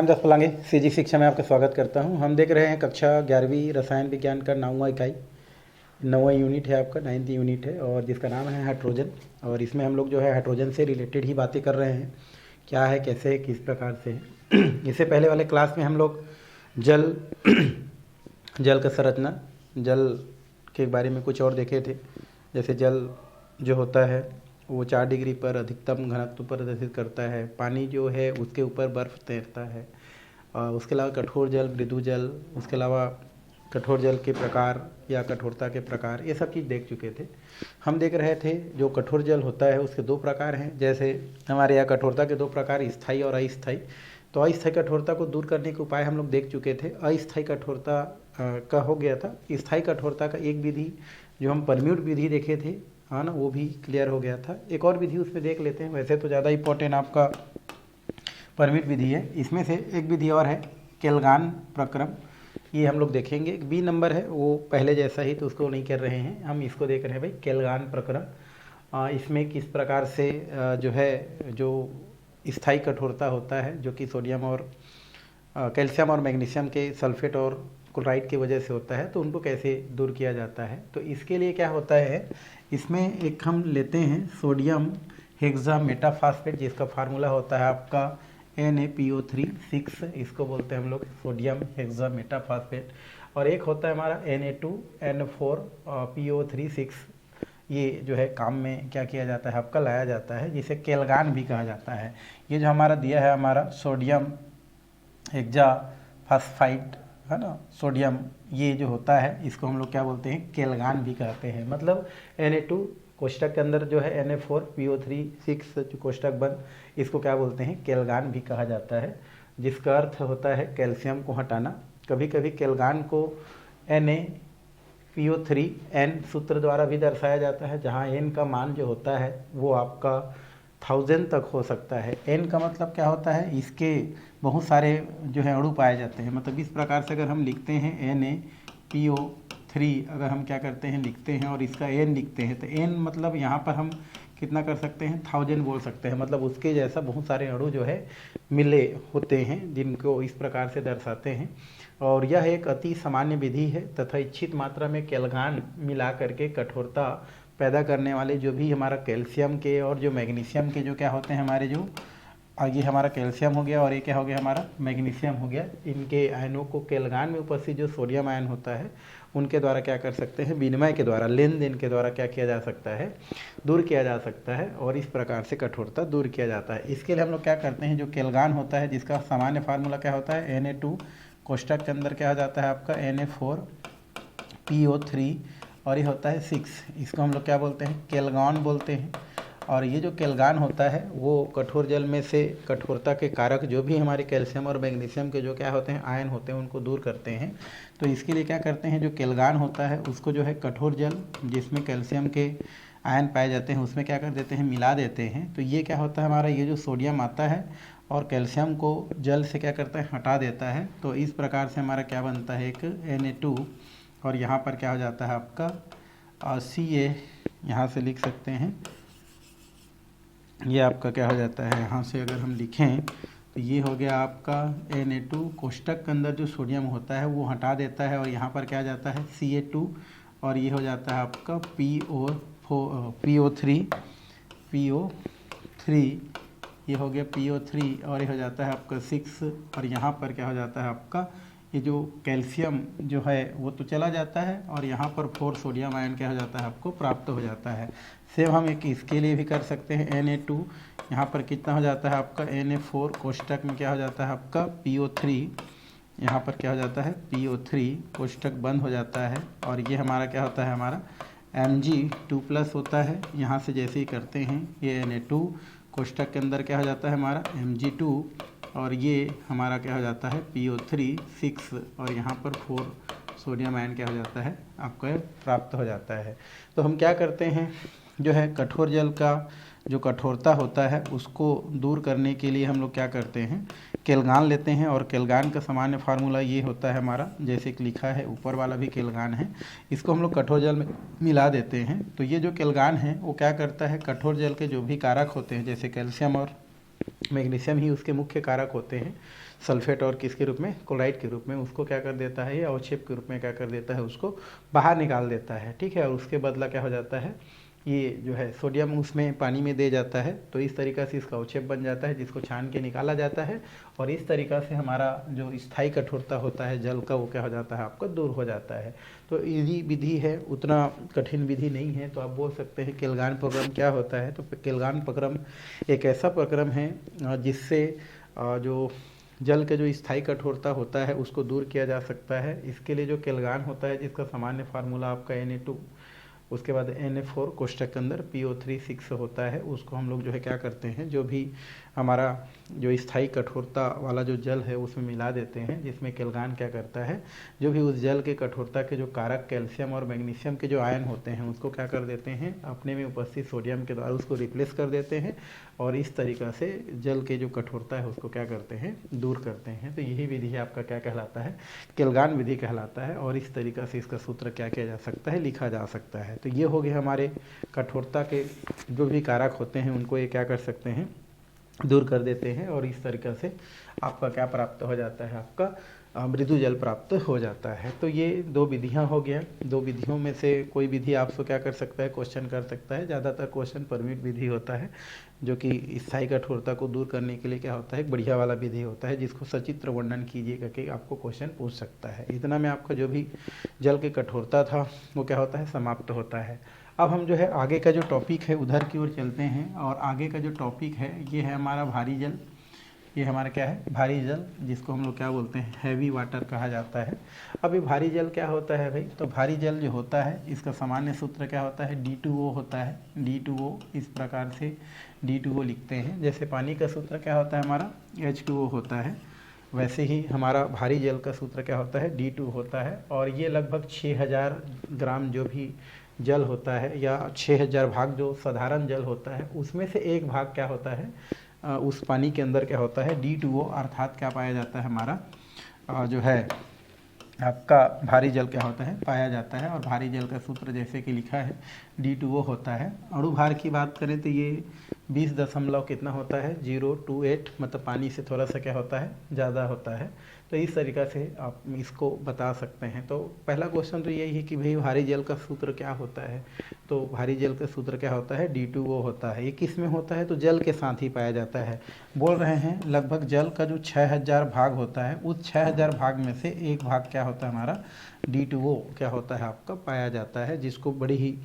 Ramdas पलांगे CG शिक्षा में आपका स्वागत करता हूं। हम देख रहे हैं कक्षा 11वीं रसायन विज्ञान का 9वां इकाई 9वां यूनिट है आपका 9th यूनिट है और जिसका नाम है हाइड्रोजन। और इसमें हम लोग जो है हाइड्रोजन से रिलेटेड ही बातें कर रहे हैं, क्या है, कैसे है, किस प्रकार से है। इससे पहले वाले क्लास में हम लोग जल जल का संरचना, जल के बारे में कुछ और देखे थे। जैसे जल जो होता है वो 4 डिग्री पर अधिकतम घनत्व पर प्रदर्शित करता है। पानी जो है उसके ऊपर बर्फ़ तैरता है। उसके अलावा कठोर जल, मृदु जल, उसके अलावा कठोर जल के प्रकार या कठोरता के प्रकार, ये सब चीज़ देख चुके थे। हम देख रहे थे जो कठोर जल होता है उसके 2 प्रकार हैं। जैसे हमारे यहाँ कठोरता के 2 प्रकार, स्थायी और अस्थायी। तो अस्थायी कठोरता को दूर करने के उपाय हम लोग देख चुके थे। अस्थायी कठोरता का हो गया था। स्थायी कठोरता का एक विधि जो हम परम्यूट विधि देखे थे, हाँ ना, वो भी क्लियर हो गया था। एक और विधि उसमें देख लेते हैं। वैसे तो ज़्यादा इंपॉर्टेंट आपका परम्यूट विधि है। इसमें से एक विधि और है केल्गान प्रक्रम, ये हम लोग देखेंगे। बी नंबर है वो पहले जैसा ही, तो उसको नहीं कर रहे हैं, हम इसको देख रहे हैं भाई केल्गान प्रक्रम। इसमें किस प्रकार से जो है जो स्थायी कठोरता होता है जो कि सोडियम और कैल्शियम और मैग्नीशियम के सल्फेट और क्लोराइड की वजह से होता है, तो उनको कैसे दूर किया जाता है। तो इसके लिए क्या होता है, इसमें एक हम लेते हैं सोडियम हेक्सामेटाफॉस्फेट, जिसका फार्मूला होता है आपका Na2PO3 इसको बोलते हैं हम लोग सोडियम हेक्सामेटाफॉस्फेट। और एक होता है हमारा Na2NO4PO3, ये जो है काम में क्या किया जाता है आपका, लाया जाता है, जिसे केल्गान भी कहा जाता है। ये जो हमारा दिया है हमारा सोडियम हेक्साफॉस्फाइड है ना, सोडियम, ये जो होता है इसको हम लोग क्या बोलते हैं, केल्गान भी कहते हैं। मतलब Na2 कोष्टक के अंदर जो है Na4PO3 जो कोष्टक बंद, इसको क्या बोलते हैं, केल्गान भी कहा जाता है, जिसका अर्थ होता है कैल्शियम को हटाना। कभी कभी केल्गान को Na PO3N सूत्र द्वारा भी दर्शाया जाता है, जहाँ N का मान जो होता है वो आपका 1000 तक हो सकता है। N का मतलब क्या होता है, इसके बहुत सारे जो है अणु पाए जाते हैं। मतलब इस प्रकार से अगर हम लिखते हैं NaPO3, अगर हम क्या करते हैं लिखते हैं और इसका N लिखते हैं, तो N मतलब यहाँ पर हम कितना कर सकते हैं, 1000 बोल सकते हैं। मतलब उसके जैसा बहुत सारे अणु जो है मिले होते हैं, जिनको इस प्रकार से दर्शाते हैं। और यह एक अति सामान्य विधि है तथा इच्छित मात्रा में केल्गान मिला करके कठोरता पैदा करने वाले जो भी हमारा कैल्शियम के और जो मैग्नीशियम के जो क्या होते हैं हमारे, जो आगे हमारा कैल्शियम हो गया और ये क्या हो गया हमारा मैग्नीशियम हो गया, इनके आयनों को केल्गान में उपस्थित जो सोडियम आयन होता है उनके द्वारा क्या कर सकते हैं, विनिमय के द्वारा, लेन देन के द्वारा क्या किया जा सकता है, दूर किया जा सकता है। और इस प्रकार से कठोरता दूर किया जाता है। इसके लिए हम लोग क्या करते हैं, जो केल्गान होता है जिसका सामान्य फार्मूला क्या होता है, Na2 कोष्टक के अंदर क्या हो जाता है आपका Na4PO3 और ये होता है 6, इसको हम लोग क्या बोलते हैं, केल्गान बोलते हैं। और ये जो केल्गान होता है वो कठोर जल में से कठोरता के कारक जो भी हमारे कैल्शियम और मैग्नीशियम के जो क्या होते हैं आयन होते हैं उनको दूर करते हैं। तो इसके लिए क्या करते हैं, जो केल्गान होता है उसको जो है कठोर जल जिसमें कैल्शियम के आयन पाए जाते हैं उसमें क्या कर देते हैं, मिला देते हैं। तो ये क्या होता है हमारा, ये जो सोडियम आता है और कैल्शियम को जल से क्या करता है, हटा देता है। तो इस प्रकार से हमारा क्या बनता है, एक Na2 और यहाँ पर क्या हो जाता है आपका Ca, यहाँ से लिख सकते हैं, ये आपका क्या हो जाता है, यहाँ से अगर हम लिखें तो ये हो गया आपका Na2 कोष्टक के अंदर जो सोडियम होता है वो हटा देता है और यहाँ पर क्या जाता है Ca2 और ये हो जाता है आपका PO3, ये हो गया PO3 और ये हो जाता है आपका 6 और यहाँ पर क्या हो जाता है आपका ये जो कैल्शियम जो है वो तो चला जाता है और यहाँ पर 4 सोडियम आयन क्या हो जाता है आपको प्राप्त हो जाता है। सेम हम एक इसके लिए भी कर सकते हैं, Na2 यहाँ पर कितना हो जाता है आपका Na4 कोष्टक में क्या हो जाता है आपका PO3, यहाँ पर क्या हो जाता है PO3 कोष्टक बंद हो जाता है और ये हमारा क्या होता है, हमारा Mg2+ होता है। यहाँ से जैसे ही करते हैं ये Na2 कोष्टक के अंदर क्या हो जाता है हमारा Mg2 और ये हमारा क्या हो जाता है PO3 और यहाँ पर 4 सोडियम आयन क्या हो जाता है आपको प्राप्त हो जाता है। तो हम क्या करते हैं, जो है कठोर जल का जो कठोरता होता है उसको दूर करने के लिए हम लोग क्या करते हैं, केल्गान लेते हैं। और केल्गान का सामान्य फार्मूला ये होता है हमारा, जैसे कि लिखा है ऊपर वाला भी केल्गान है, इसको हम लोग कठोर जल में मिला देते हैं। तो ये जो केल्गान है वो क्या करता है, कठोर जल के जो भी कारक होते हैं जैसे कैल्शियम और मैग्नीशियम ही उसके मुख्य कारक होते हैं, सल्फेट और किसके रूप में, क्लोराइड के रूप में, उसको क्या कर देता है, ये अवक्षेप के रूप में क्या कर देता है, उसको बाहर निकाल देता है। ठीक है, और उसके बदला क्या हो जाता है, ये जो है सोडियम उसमें पानी में दे जाता है, तो इस तरीक़ा से इसका अवक्षेप बन जाता है, जिसको छान के निकाला जाता है, और इस तरीक़ा से हमारा जो स्थायी कठोरता होता है जल का, वो क्या हो जाता है, आपका दूर हो जाता है। तो इजी विधि है, उतना कठिन विधि नहीं है। तो आप बोल सकते हैं केल्गान प्रक्रम क्या होता है। तो केल्गान प्रक्रम एक ऐसा प्रक्रम है जिससे जो जल के जो स्थायी कठोरता होता है उसको दूर किया जा सकता है। इसके लिए जो केल्गान होता है, जिसका सामान्य फार्मूला आपका Na2, उसके बाद Na4 कोष्ठक के अंदर PO3 6 होता है, उसको हम लोग जो है क्या करते हैं, जो भी हमारा जो स्थायी कठोरता वाला जो जल है उसमें मिला देते हैं, जिसमें केल्गान क्या करता है, जो भी उस जल के कठोरता के जो कारक कैल्शियम और मैग्नीशियम के जो आयन होते हैं उसको क्या कर देते हैं, अपने में उपस्थित सोडियम के द्वारा उसको रिप्लेस कर देते हैं, और इस तरीक़ा से जल के जो कठोरता है उसको क्या करते हैं, दूर करते हैं। तो यही विधि आपका क्या कहलाता है, केल्गान विधि कहलाता है, और इस तरीक़ा से इसका सूत्र क्या किया जा सकता है, लिखा जा सकता है। तो ये हो गए हमारे कठोरता के जो भी कारक होते हैं उनको ये क्या कर सकते हैं, दूर कर देते हैं, और इस तरीक़ा से आपका क्या प्राप्त हो जाता है, आपका मृदु जल प्राप्त हो जाता है। तो ये दो विधियां हो गया। दो विधियों में से कोई विधि आपसे क्या कर सकता है, क्वेश्चन कर सकता है। ज़्यादातर क्वेश्चन परमिट विधि होता है, जो कि स्थायी कठोरता को दूर करने के लिए क्या होता है, एक बढ़िया वाला विधि होता है, जिसको सचित्र वर्णन कीजिएगा कि आपको क्वेश्चन पूछ सकता है। इतना में आपका जो भी जल की कठोरता था वो क्या होता है, समाप्त होता है। अब हम जो है आगे का जो टॉपिक है उधर की ओर चलते हैं, और आगे का जो टॉपिक है ये है हमारा भारी जल। ये हमारा क्या है, भारी जल, जिसको हम लोग क्या बोलते हैं, हैवी वाटर कहा जाता है। अब ये भारी जल क्या होता है भाई, तो भारी जल जो होता है इसका सामान्य सूत्र क्या होता है, D2O होता है। D2O इस प्रकार से D2O लिखते हैं। जैसे पानी का सूत्र क्या होता है हमारा, H2O होता है, वैसे ही हमारा भारी जल का सूत्र क्या होता है, D2 होता है। और ये लगभग 6000 ग्राम जो भी जल होता है, या 6000 भाग जो साधारण जल होता है, उसमें से एक भाग क्या होता है, उस पानी के अंदर क्या होता है, D2O, अर्थात क्या पाया जाता है हमारा जो है आपका भारी जल क्या होता है, पाया जाता है। और भारी जल का सूत्र जैसे कि लिखा है D2O होता है। अणु भार की बात करें तो ये 20 दशमलव कितना होता है, 028, मतलब पानी से थोड़ा सा क्या होता है, ज़्यादा होता है। तो इस तरीक़ा से आप इसको बता सकते हैं। तो पहला क्वेश्चन तो यही है कि भाई भारी जल का सूत्र क्या होता है। तो भारी जल का सूत्र क्या होता है, D2O होता है। ये किस में होता है, तो जल के साथ ही पाया जाता है। बोल रहे हैं लगभग जल का जो 6000 भाग होता है, उस 6000 भाग में से एक भाग क्या होता है हमारा, D2O क्या होता है आपका, पाया जाता है, जिसको बड़ी ही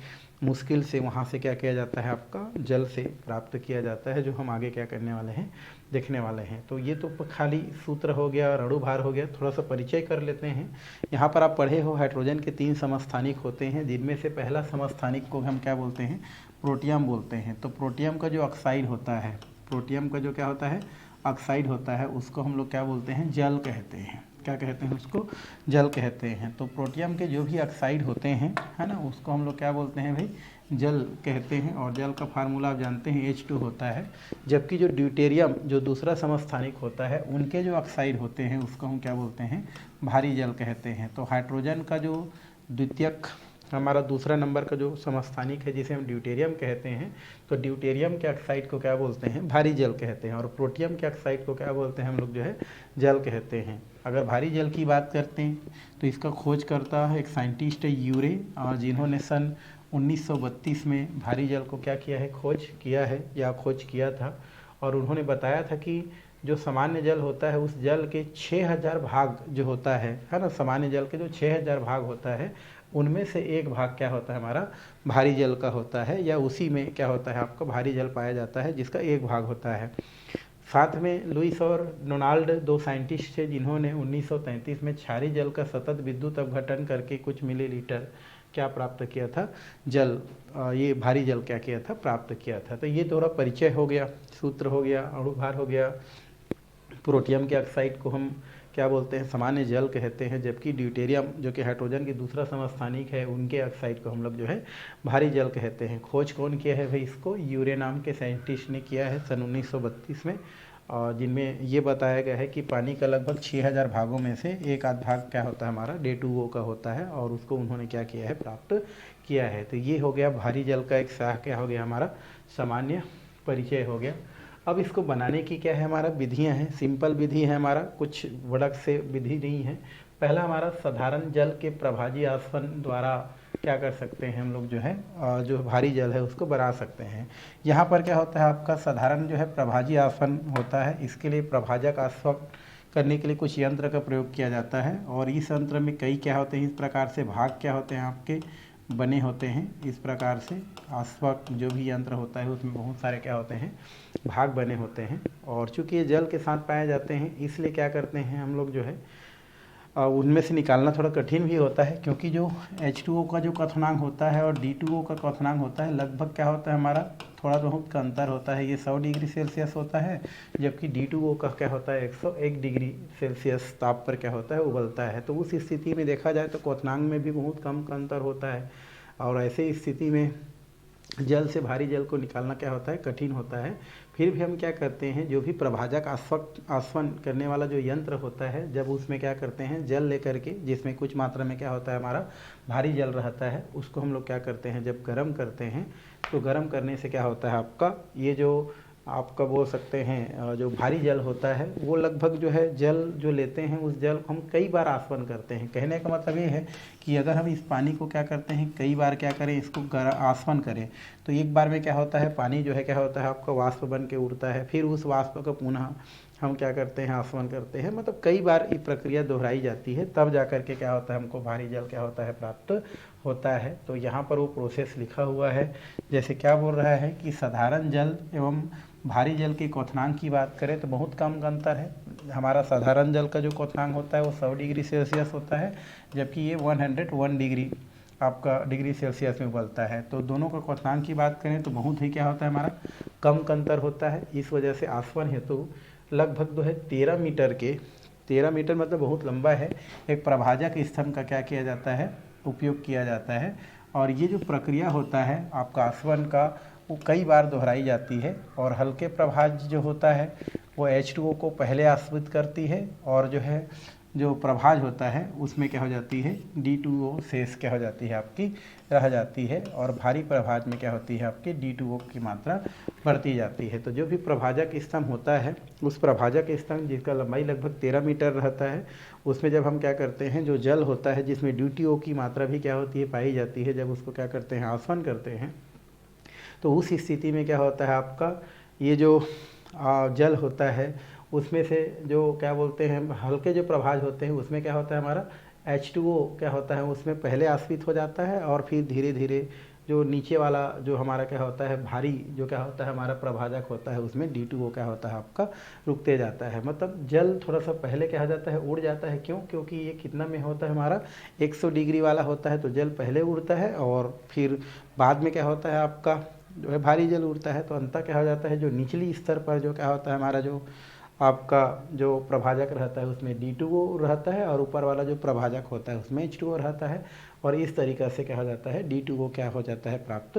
मुश्किल से वहाँ से क्या किया जाता है, आपका जल से प्राप्त किया जाता है, जो हम आगे क्या करने वाले हैं, देखने वाले हैं। तो ये तो खाली सूत्र हो गया और अणुभार हो गया। थोड़ा सा परिचय कर लेते हैं। यहाँ पर आप पढ़े हो हाइड्रोजन के 3 समस्थानिक होते हैं, जिनमें से पहला समस्थानिक को हम क्या बोलते हैं, प्रोटियम बोलते हैं। तो प्रोटियम का जो ऑक्साइड होता है, प्रोटियम का जो क्या होता है, ऑक्साइड होता है, उसको हम लोग क्या बोलते हैं, जल कहते हैं। क्या कहते हैं, उसको जल कहते हैं। तो प्रोटियम के जो भी ऑक्साइड होते हैं, है ना, उसको हम लोग क्या बोलते हैं भाई, जल कहते हैं। और जल का फार्मूला आप जानते हैं H2 होता है। जबकि जो ड्यूटेरियम जो दूसरा समस्थानिक होता है, उनके जो ऑक्साइड होते हैं उसको हम क्या बोलते हैं, भारी जल कहते हैं। तो हाइड्रोजन का जो द्वितीयक हमारा दूसरा नंबर का जो समस्थानिक है, जिसे हम ड्यूटेरियम कहते हैं, तो ड्यूटेरियम के ऑक्साइड को क्या बोलते हैं, भारी जल कहते हैं। और प्रोटियम के ऑक्साइड को क्या बोलते हैं हम लोग, जो है जल कहते हैं। अगर भारी जल की बात करते हैं तो इसका खोज करता है एक साइंटिस्ट है यूरे, और जिन्होंने सन 1932 में भारी जल को क्या किया है, खोज किया है या खोज किया था। और उन्होंने बताया था कि जो सामान्य जल होता है, उस जल के 6000 भाग जो होता है ना, सामान्य जल के जो 6000 भाग होता है, उनमें से एक भाग क्या होता है हमारा, भारी जल का होता है, या उसी में क्या होता है आपका भारी जल पाया जाता है, जिसका एक भाग होता है। साथ में लुइस और डोनाल्ड 2 साइंटिस्ट थे, जिन्होंने 1933 में क्षारीय जल का सतत विद्युत अपघटन करके कुछ मिलीलीटर क्या प्राप्त किया था, जल, ये भारी जल क्या किया था, प्राप्त किया था। तो ये थोड़ा परिचय हो गया, सूत्र हो गया, अणुभार हो गया। प्रोटियम के ऑक्साइड को हम क्या बोलते हैं, सामान्य जल कहते हैं। जबकि ड्यूटेरियम जो कि हाइड्रोजन की दूसरा समस्थानिक है, उनके ऑक्साइड को हम लोग जो है भारी जल कहते हैं। खोज कौन किया है भाई, इसको यूरे नाम के साइंटिस्ट ने किया है सन 1932 में। और जिनमें ये बताया गया है कि पानी का लगभग 6000 भागों में से एक आध भाग क्या होता है हमारा, D2O का होता है, और उसको उन्होंने क्या किया है, प्राप्त किया है। तो ये हो गया भारी जल का एक क्या हो गया हमारा, सामान्य परिचय हो गया। अब इसको बनाने की क्या है हमारा विधियां हैं, सिंपल विधि है हमारा, कुछ बड़क से विधि नहीं है। पहला हमारा साधारण जल के प्रभाजी आसवन द्वारा क्या कर सकते हैं हम लोग जो है जो भारी जल है उसको बना सकते हैं। यहाँ पर क्या होता है आपका साधारण जो है प्रभाजी आसवन होता है, इसके लिए प्रभाजक आसवन करने के लिए कुछ यंत्र का प्रयोग किया जाता है और इस यंत्र में कई क्या होते हैं, इस प्रकार से भाग क्या होते हैं आपके बने होते हैं। इस प्रकार से आसवक जो भी यंत्र होता है उसमें बहुत सारे क्या होते हैं भाग बने होते हैं और चूंकि ये जल के साथ पाए जाते हैं इसलिए क्या करते हैं हम लोग जो है उनमें से निकालना थोड़ा कठिन भी होता है, क्योंकि जो H2O का जो क्वथनांक होता है और D2O का क्वथनांक होता है लगभग क्या होता है हमारा थोड़ा बहुत का अंतर होता है। ये 100 डिग्री सेल्सियस होता है, जबकि D2O का क्या होता है 101 डिग्री सेल्सियस ताप पर क्या होता है उबलता है। तो उस स्थिति में देखा जाए तो क्वथनांक में भी बहुत कम का अंतर होता है और ऐसे स्थिति में जल से भारी जल को निकालना क्या होता है कठिन होता है। फिर भी हम क्या करते हैं, जो भी प्रभाजक आसवन करने वाला जो यंत्र होता है जब उसमें क्या करते हैं जल लेकर के, जिसमें कुछ मात्रा में क्या होता है हमारा भारी जल रहता है, उसको हम लोग क्या करते हैं जब गर्म करते हैं तो गर्म करने से क्या होता है आपका ये जो आपका बोल सकते हैं जो भारी जल होता है वो लगभग जो है जल जो लेते हैं उस जल को हम कई बार आसवन करते हैं। कहने का मतलब ये है कि अगर हम इस पानी को क्या करते हैं कई बार क्या करें इसको आसवन करें तो एक बार में क्या होता है पानी जो है क्या होता है आपका वाष्प बन के उड़ता है, फिर उस वाष्प को पुनः हम क्या करते हैं आसवन करते हैं। मतलब कई बार ये प्रक्रिया दोहराई जाती है तब जा कर के क्या होता है हमको भारी जल क्या होता है प्राप्त होता है। तो यहाँ पर वो प्रोसेस लिखा हुआ है, जैसे क्या बोल रहा है कि साधारण जल एवं भारी जल के क्वथनांक की बात करें तो बहुत कम का अंतर है। हमारा साधारण जल का जो क्वथनांक होता है वो 100 डिग्री सेल्सियस होता है, जबकि ये 101 डिग्री आपका डिग्री सेल्सियस में उबलता है। तो दोनों का क्वथनांक की बात करें तो बहुत ही क्या होता है हमारा कम का अंतर होता है। इस वजह से आसवन हेतु लगभग जो है 13 मीटर के 13 मीटर मतलब बहुत लंबा है एक प्रभाजक स्तंभ का क्या किया जाता है उपयोग किया जाता है। और ये जो प्रक्रिया होता है आपका आसवन का वो कई बार दोहराई जाती है और हल्के प्रभाज जो होता है वो H2O को पहले आश्रित करती है और जो है जो प्रभाज होता है उसमें क्या हो जाती है D2O शेष क्या हो जाती है आपकी रह जाती है और भारी प्रभाज में क्या होती है आपकी D2O की मात्रा बढ़ती जाती है। तो जो भी प्रभाजक स्तंभ होता है उस प्रभाजक स्तंभ जिसका लंबाई लगभग 13 मीटर रहता है उसमें जब हम क्या करते हैं जो जल होता है जिसमें D2O की मात्रा भी क्या होती है पाई जाती है, जब उसको क्या करते हैं आसवन करते हैं तो उस स्थिति में क्या होता है आपका ये जो जल होता है उसमें से जो क्या बोलते हैं हल्के जो प्रभाज होते हैं उसमें क्या होता है हमारा H2O क्या होता है उसमें पहले आश्रित हो जाता है और फिर धीरे धीरे जो नीचे वाला जो हमारा क्या होता है भारी जो क्या होता है हमारा प्रभाजक होता है उसमें D2O क्या होता है आपका रुकते जाता है। मतलब जल थोड़ा सा पहले क्या हो जाता है उड़ जाता है, क्यों? क्योंकि ये कितना में होता है हमारा 100 डिग्री वाला होता है तो जल पहले उड़ता है और फिर बाद में क्या होता है आपका जो है भारी जल उड़ता है। तो अंततः क्या हो जाता है जो निचली स्तर पर जो क्या होता है हमारा जो आपका जो प्रभाजक रहता है उसमें D2O रहता है और ऊपर वाला जो प्रभाजक होता है उसमें H2O रहता है और इस तरीक़े से क्या हो जाता है D2O क्या हो जाता है प्राप्त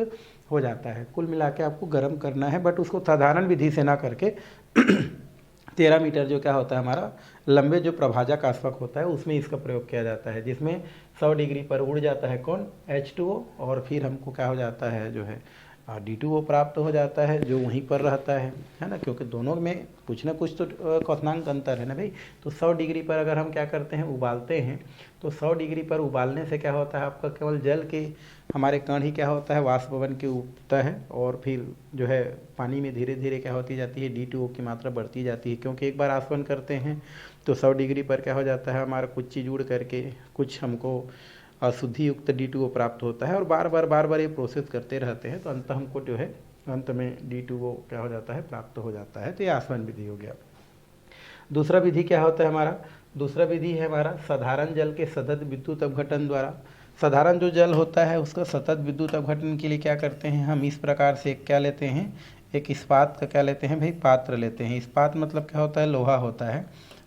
हो जाता है। कुल मिला के आपको गर्म करना है बट उसको साधारण विधि से ना करके 13 मीटर जो क्या होता है हमारा लंबे जो प्रभाजक आस्पक होता है उसमें इसका प्रयोग किया जाता है, जिसमें 100 डिग्री पर उड़ जाता है कौन H2O और फिर हमको क्या हो जाता है जो है D2O प्राप्त हो जाता है जो वहीं पर रहता है ना, क्योंकि दोनों में कुछ ना कुछ तो क्वथनांक अंतर है ना भाई। तो 100 डिग्री पर अगर हम क्या करते हैं उबालते हैं तो 100 डिग्री पर उबालने से क्या होता है आपका केवल जल के हमारे कण ही क्या होता है वाष्प बन के उठता है और फिर जो है पानी में धीरे धीरे क्या होती जाती है D2O की मात्रा बढ़ती जाती है, क्योंकि एक बार आसवन करते हैं तो 100 डिग्री पर क्या हो जाता है हमारा कुछ चीज़ उड़ करके कुछ हमको अशुद्धि युक्त D2O प्राप्त होता है और बार बार ये प्रोसेस करते रहते हैं तो अंत हमको जो है अंत में D2O क्या हो जाता है प्राप्त हो जाता है। तो ये आसवन विधि हो गया। दूसरा विधि क्या होता है हमारा, दूसरा विधि है हमारा साधारण जल के सतत विद्युत अपघटन द्वारा। साधारण जो जल होता है उसका सतत विद्युत अपघटन के लिए क्या करते हैं हम इस प्रकार से क्या लेते हैं एक इस्पात का क्या लेते हैं भाई पात्र लेते हैं। इस्पात मतलब क्या होता है लोहा होता है,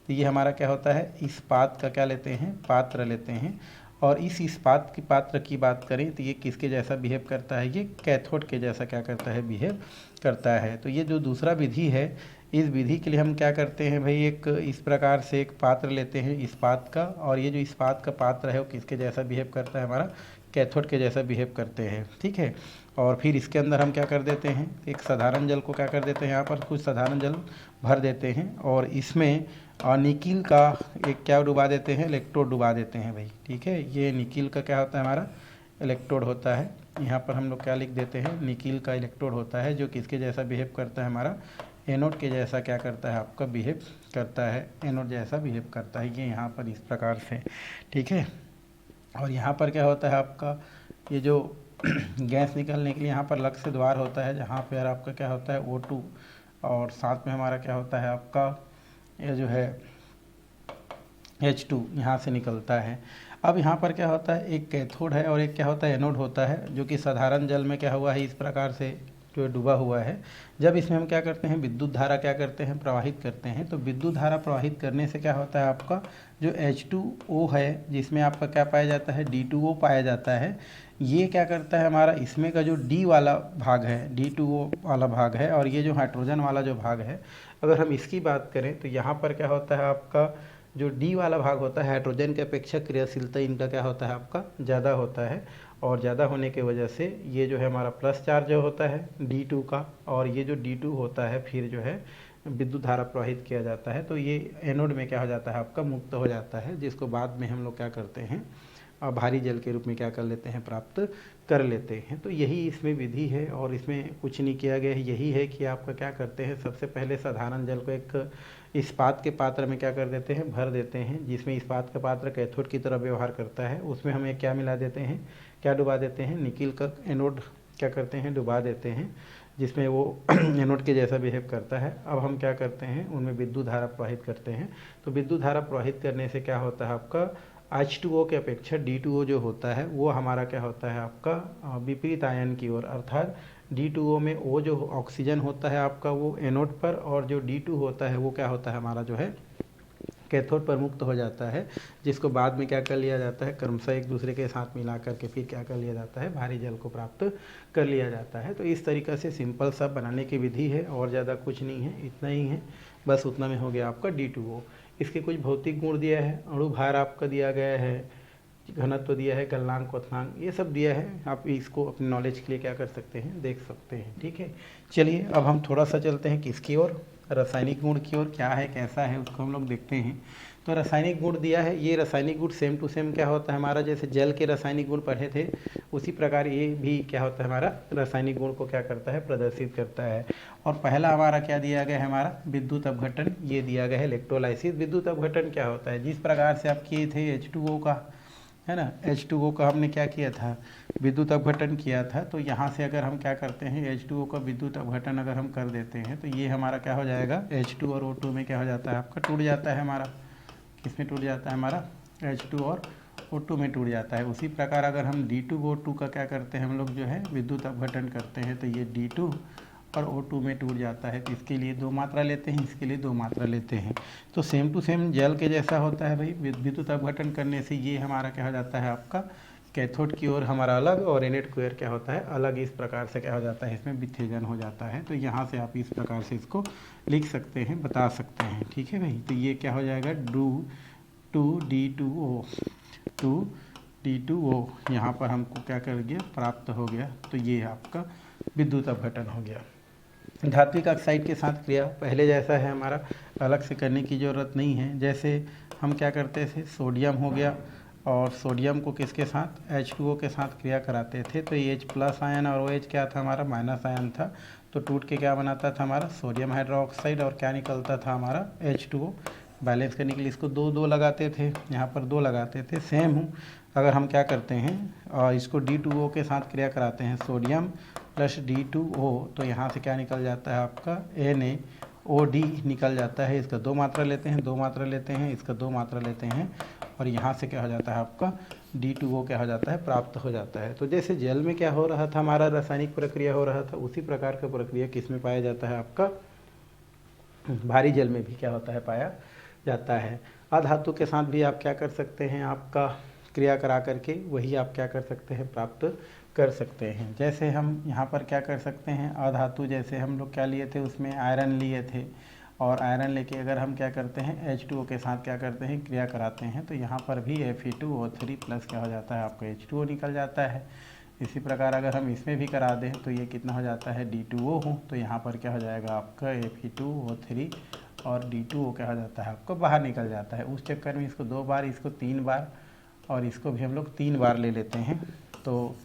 तो ये हमारा क्या होता है इस्पात का क्या लेते हैं पात्र लेते हैं। और इस इस्पात के पात्र की बात करें तो ये किसके जैसा बिहेव करता है, ये कैथोड के जैसा क्या करता है बिहेव करता है। तो ये जो दूसरा विधि है इस विधि के लिए हम क्या करते हैं भाई, एक इस प्रकार से एक पात्र लेते हैं इस्पात का, और ये जो इस्पात का पात्र है वो किसके जैसा बिहेव करता है, हमारा कैथोड के जैसा बिहेव करते हैं, ठीक है। और फिर इसके अंदर हम क्या कर देते हैं, एक साधारण जल को क्या कर देते हैं, यहाँ पर कुछ साधारण जल भर देते हैं, और इसमें निकिल का एक क्या डुबा देते हैं, इलेक्ट्रोड डुबा देते हैं भाई, ठीक है। ये निकिल का क्या होता है, हमारा इलेक्ट्रोड होता है। यहाँ पर हम लोग क्या लिख देते हैं, निकिल का इलेक्ट्रोड होता है, जो किसके जैसा बिहेव करता है, हमारा एनोड के जैसा क्या करता है, आपका बिहेव करता है, एनोड जैसा बिहेव करता है, ये यहाँ पर इस प्रकार से, ठीक है। और यहाँ पर क्या होता है आपका, ये जो गैस निकलने के लिए यहाँ पर लक्ष्य द्वार होता है, जहाँ पर आपका क्या होता है O2, और साथ में हमारा क्या होता है आपका ये जो है H2 यहाँ से निकलता है। अब यहाँ पर क्या होता है, एक कैथोड है और एक क्या होता है, एनोड होता है, जो कि साधारण जल में क्या हुआ है, इस प्रकार से जो डूबा हुआ है। जब इसमें हम क्या करते हैं, विद्युत धारा क्या करते हैं, प्रवाहित करते हैं, तो विद्युत धारा प्रवाहित करने से क्या होता है, आपका जो H2O है, जिसमें आपका क्या पाया जाता है, D2O पाया जाता है, ये क्या करता है, हमारा इसमें का जो D वाला भाग है, D2O वाला भाग है, और ये जो हाइड्रोजन वाला जो भाग है, अगर हम इसकी बात करें तो यहाँ पर क्या होता है, आपका जो D वाला भाग होता है, हाइड्रोजन के अपेक्षा क्रियाशीलता इनका क्या होता है, आपका ज़्यादा होता है, और ज़्यादा होने की वजह से ये जो है हमारा प्लस चार्ज जो होता है D2 का, और ये जो D2 होता है फिर जो है विद्युत धारा प्रवाहित किया जाता है, तो ये एनोड में क्या हो जाता है, आपका मुक्त हो जाता है, जिसको बाद में हम लोग क्या करते हैं, भारी जल के रूप में क्या कर लेते हैं, प्राप्त कर लेते हैं। तो यही इसमें विधि है, और इसमें कुछ नहीं किया गया है, यही है कि आपका क्या करते हैं, सबसे पहले साधारण जल को एक इस्पात के पात्र में क्या कर देते हैं, भर देते हैं, जिसमें इस्पात का पात्र कैथोड की तरह व्यवहार करता है। उसमें हमें क्या मिला देते हैं, क्या डुबा देते हैं, निकिल का एनोड क्या करते हैं, डुबा देते हैं, जिसमें वो एनोड के जैसा बिहेव करता है। अब हम क्या करते हैं, उनमें विद्युत धारा प्रवाहित करते हैं। तो विद्युत धारा प्रवाहित करने से क्या होता है, आपका H2O के अपेक्षा D2O जो होता है वो हमारा क्या होता है, आपका विपरीत आयन की ओर, अर्थात D2O में O जो ऑक्सीजन होता है आपका वो एनोड पर, और जो D2 होता है वो क्या होता है, हमारा जो है कैथोड पर मुक्त हो जाता है, जिसको बाद में क्या कर लिया जाता है, क्रमशः एक दूसरे के साथ मिला करके फिर क्या कर लिया जाता है, भारी जल को प्राप्त कर लिया जाता है। तो इस तरीक़ा से सिंपल सा बनाने की विधि है, और ज़्यादा कुछ नहीं है, इतना ही है, बस उतना में हो गया आपका D2O। इसके कुछ भौतिक गुण दिया है, अणु भार आपका दिया गया है, घनत्व दिया है, गलनांक क्वथनांक ये सब दिया है। आप इसको अपने नॉलेज के लिए क्या कर सकते हैं, देख सकते हैं, ठीक है। चलिए अब हम थोड़ा सा चलते हैं किसकी ओर, रासायनिक गुण की ओर, क्या है कैसा है उसको हम लोग देखते हैं। तो रासायनिक गुण दिया है, ये रासायनिक गुण सेम टू सेम क्या होता है हमारा, जैसे जल के रासायनिक गुण पढ़े थे उसी प्रकार ये भी क्या होता है, हमारा रासायनिक गुण को क्या करता है, प्रदर्शित करता है। और पहला हमारा क्या दिया गया है, हमारा विद्युत अपघटन, ये दिया गया है इलेक्ट्रोलाइसिस। विद्युत अपघटन क्या होता है, जिस प्रकार से आप किए थे H2O का, है ना, H2O का हमने क्या किया था, विद्युत अपघटन किया था। तो यहाँ से अगर हम क्या करते हैं, H2O का विद्युत अपघटन अगर हम कर देते हैं तो ये हमारा क्या हो जाएगा, H2 और O2 में क्या हो जाता है, आपका टूट जाता है, हमारा किसमें टूट जाता है, हमारा H2 और O2 में टूट जाता है। उसी प्रकार अगर हम D2O2 का क्या करते हैं, हम लोग जो है विद्युत अपघटन करते हैं, तो ये D2 और O2 में टूट जाता है। तो इसके लिए 2 मात्रा लेते हैं, इसके लिए 2 मात्रा लेते हैं। तो सेम टू सेम जल के जैसा होता है भाई, विद्युत अपघटन करने से ये हमारा क्या हो जाता है, आपका कैथोड की ओर हमारा अलग, और एनोड की ओर क्या होता है, अलग। इस प्रकार से क्या हो जाता है, इसमें विच्छेदन हो जाता है। तो यहाँ से आप इस प्रकार से इसको लिख सकते हैं, बता सकते हैं, ठीक है भाई। तो ये क्या हो जाएगा, 2D2O यहाँ पर हमको क्या कर गया, प्राप्त हो गया। तो ये आपका विद्युत अपघटन हो गया। धात्विक ऑक्साइड के साथ क्रिया पहले जैसा है, हमारा अलग से करने की ज़रूरत नहीं है। जैसे हम क्या करते थे, सोडियम हो गया, और सोडियम को किसके साथ, H2O के साथ क्रिया कराते थे, तो H प्लस आयन और OH क्या था, हमारा माइनस आयन था। तो टूट के क्या बनाता था, हमारा सोडियम हाइड्रोक्साइड, और क्या निकलता था, हमारा H2O। बैलेंस करने के लिए इसको 2 लगाते थे, यहाँ पर 2 लगाते थे। सेम हूँ अगर हम क्या करते हैं, और इसको D2O के साथ क्रिया कराते हैं, सोडियम प्लस D2O, तो यहाँ से क्या निकल जाता है, आपका NaOD निकल जाता है। इसका 2 मात्रा लेते हैं, 2 मात्रा लेते हैं, इसका 2 मात्रा लेते हैं, और यहाँ से क्या हो जाता है, आपका D2O क्या हो जाता है, प्राप्त हो जाता है। तो जैसे जल में क्या हो रहा था, हमारा रासायनिक प्रक्रिया हो रहा था, उसी प्रकार का प्रक्रिया किस में पाया जाता है, आपका भारी जल में भी क्या होता है, पाया जाता है। अधातु के साथ भी आप क्या कर सकते हैं, आपका क्रिया करा करके वही आप क्या कर सकते हैं, प्राप्त कर सकते हैं। जैसे हम यहाँ पर क्या कर सकते हैं, अधातु जैसे हम लोग क्या लिए थे, उसमें आयरन लिए थे, और आयरन लेके अगर हम क्या करते हैं H2O के साथ क्या करते हैं क्रिया कराते हैं तो यहाँ पर भी Fe2O3 प्लस क्या हो जाता है आपका H2O निकल जाता है। इसी प्रकार अगर हम इसमें भी करा दें तो ये कितना हो जाता है D2O हो, तो यहाँ पर क्या हो जाएगा आपका Fe2O3 और D2O क्या हो जाता है आपको बाहर निकल जाता है। उस चक्कर में इसको 2 बार, इसको 3 बार और इसको भी हम लोग 3 बार ले लेते हैं तो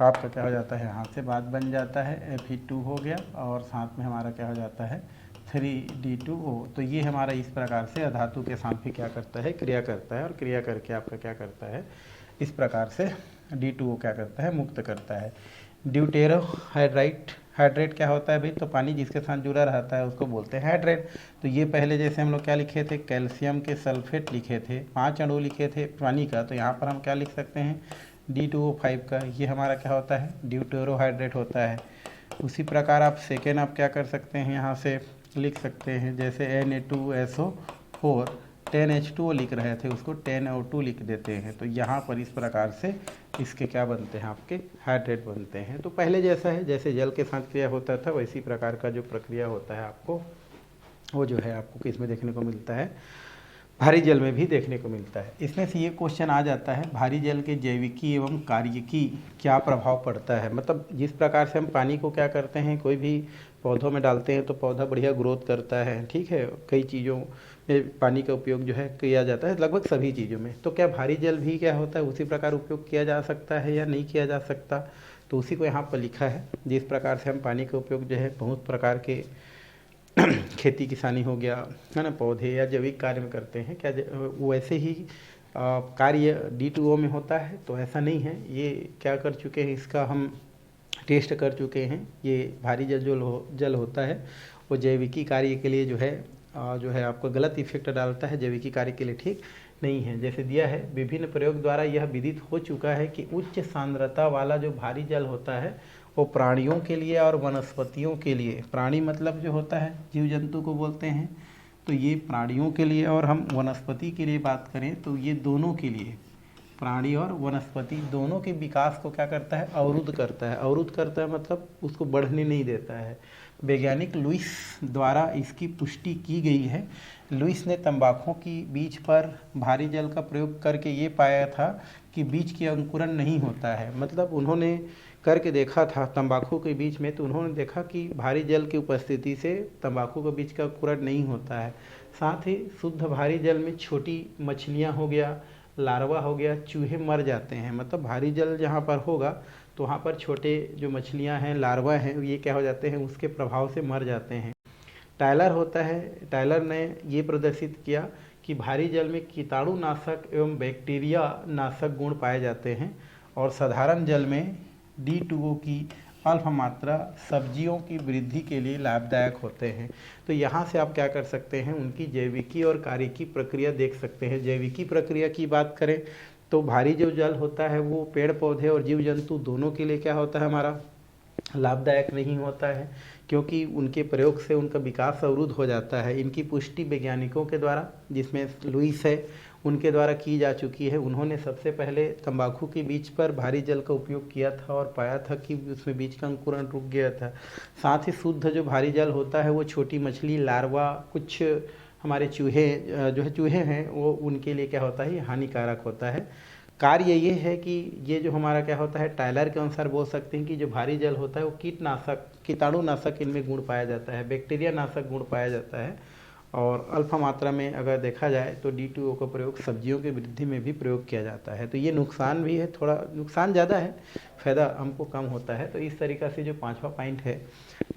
आपका क्या हो जाता है यहाँ से बात बन जाता है Fe2 हो गया और साथ में हमारा क्या हो जाता है 3D2O। तो ये हमारा इस प्रकार से अधातु के साथ भी क्या करता है क्रिया करता है और क्रिया करके आपका क्या करता है इस प्रकार से D2O क्या करता है मुक्त करता है। ड्यूटेरो हाइड्रेट क्या होता है भाई, तो पानी जिसके साथ जुड़ा रहता है उसको बोलते हैं हाइड्रेट। तो ये पहले जैसे हम लोग क्या लिखे थे कैल्शियम के सल्फेट लिखे थे, 5 अणु लिखे थे पानी का, तो यहाँ पर हम क्या लिख सकते हैं D2O5 का, ये हमारा क्या होता है ड्यूटेरो हाइड्रेट होता है। उसी प्रकार आप सेकेंड आप क्या कर सकते हैं यहाँ से लिख सकते हैं, जैसे Na2SO4 10H2O लिख रहे थे उसको 10O2 लिख देते हैं। तो यहाँ पर इस प्रकार से इसके क्या बनते हैं आपके हाइड्रेट बनते हैं। तो पहले जैसा है जैसे जल के साथ क्रिया होता था वैसी प्रकार का जो प्रक्रिया होता है आपको वो जो है आपको किस में देखने को मिलता है भारी जल में भी देखने को मिलता है। इसमें से ये क्वेश्चन आ जाता है भारी जल के जैविकी एवं कार्यकी क्या प्रभाव पड़ता है। मतलब जिस प्रकार से हम पानी को क्या करते हैं कोई भी पौधों में डालते हैं तो पौधा बढ़िया ग्रोथ करता है, ठीक है, कई चीज़ों में पानी का उपयोग जो है किया जाता है लगभग सभी चीज़ों में। तो क्या भारी जल भी क्या होता है उसी प्रकार उपयोग किया जा सकता है या नहीं किया जा सकता, तो उसी को यहाँ पर लिखा है। जिस प्रकार से हम पानी का उपयोग जो है बहुत प्रकार के खेती किसानी हो गया है ना, पौधे या जैविक कार्य में करते हैं, क्या वैसे ही कार्य D2O में होता है। तो ऐसा नहीं है, ये क्या कर चुके हैं इसका हम टेस्ट कर चुके हैं। ये भारी जल होता है वो जैविकी कार्य के लिए जो है आपको गलत इफेक्ट डालता है, जैविकी कार्य के लिए ठीक नहीं है। जैसे दिया है विभिन्न प्रयोग द्वारा यह विदित हो चुका है कि उच्च सांद्रता वाला जो भारी जल होता है वो प्राणियों के लिए और वनस्पतियों के लिए, प्राणी मतलब जो होता है जीव जंतु को बोलते हैं, तो ये प्राणियों के लिए और हम वनस्पति के लिए बात करें तो ये दोनों के लिए, प्राणी और वनस्पति दोनों के विकास को क्या करता है अवरुद्ध करता है। अवरुद्ध करता है मतलब उसको बढ़ने नहीं देता है। वैज्ञानिक लुईस द्वारा इसकी पुष्टि की गई है। लुईस ने तंबाकू की बीज पर भारी जल का प्रयोग करके ये पाया था कि बीज की अंकुरण नहीं होता है। मतलब उन्होंने करके देखा था तंबाकू के बीज में, तो उन्होंने देखा कि भारी जल की उपस्थिति से तंबाकू के बीज का अंकुरण नहीं होता है। साथ ही शुद्ध भारी जल में छोटी मछलियाँ हो गया, लार्वा हो गया, चूहे मर जाते हैं। मतलब भारी जल जहाँ पर होगा तो वहाँ पर छोटे जो मछलियाँ हैं, लार्वा हैं, ये क्या हो जाते हैं उसके प्रभाव से मर जाते हैं। टायलर होता है, टायलर ने ये प्रदर्शित किया कि भारी जल में कीटाणुनाशक एवं बैक्टीरिया नाशक गुण पाए जाते हैं और साधारण जल में D2O की अल्फा मात्रा सब्जियों की वृद्धि के लिए लाभदायक होते हैं। तो यहाँ से आप क्या कर सकते हैं उनकी जैविकी और कार्यकी प्रक्रिया देख सकते हैं। जैविकी प्रक्रिया की बात करें तो भारी जो जल होता है वो पेड़ पौधे और जीव जंतु दोनों के लिए क्या होता है हमारा लाभदायक नहीं होता है, क्योंकि उनके प्रयोग से उनका विकास अवरुद्ध हो जाता है। इनकी पुष्टि वैज्ञानिकों के द्वारा, जिसमें लुईस है, उनके द्वारा की जा चुकी है। उन्होंने सबसे पहले तंबाकू के बीज पर भारी जल का उपयोग किया था और पाया था कि उसमें बीज का अंकुरण रुक गया था। साथ ही शुद्ध जो भारी जल होता है वो छोटी मछली, लार्वा, कुछ हमारे चूहे हैं वो उनके लिए क्या होता है हानिकारक होता है। कार्य ये है कि ये जो हमारा क्या होता है टायलर के अनुसार बोल सकते हैं कि जो भारी जल होता है वो कीटाणुनाशक इनमें गुण पाया जाता है, बैक्टीरिया नाशक गुण पाया जाता है। और अल्फा मात्रा में अगर देखा जाए तो D2O का प्रयोग सब्जियों की वृद्धि में भी प्रयोग किया जाता है। तो ये नुकसान भी है, थोड़ा नुकसान ज़्यादा है, फ़ायदा हमको कम होता है। तो इस तरीक़ा से जो 5वां पॉइंट है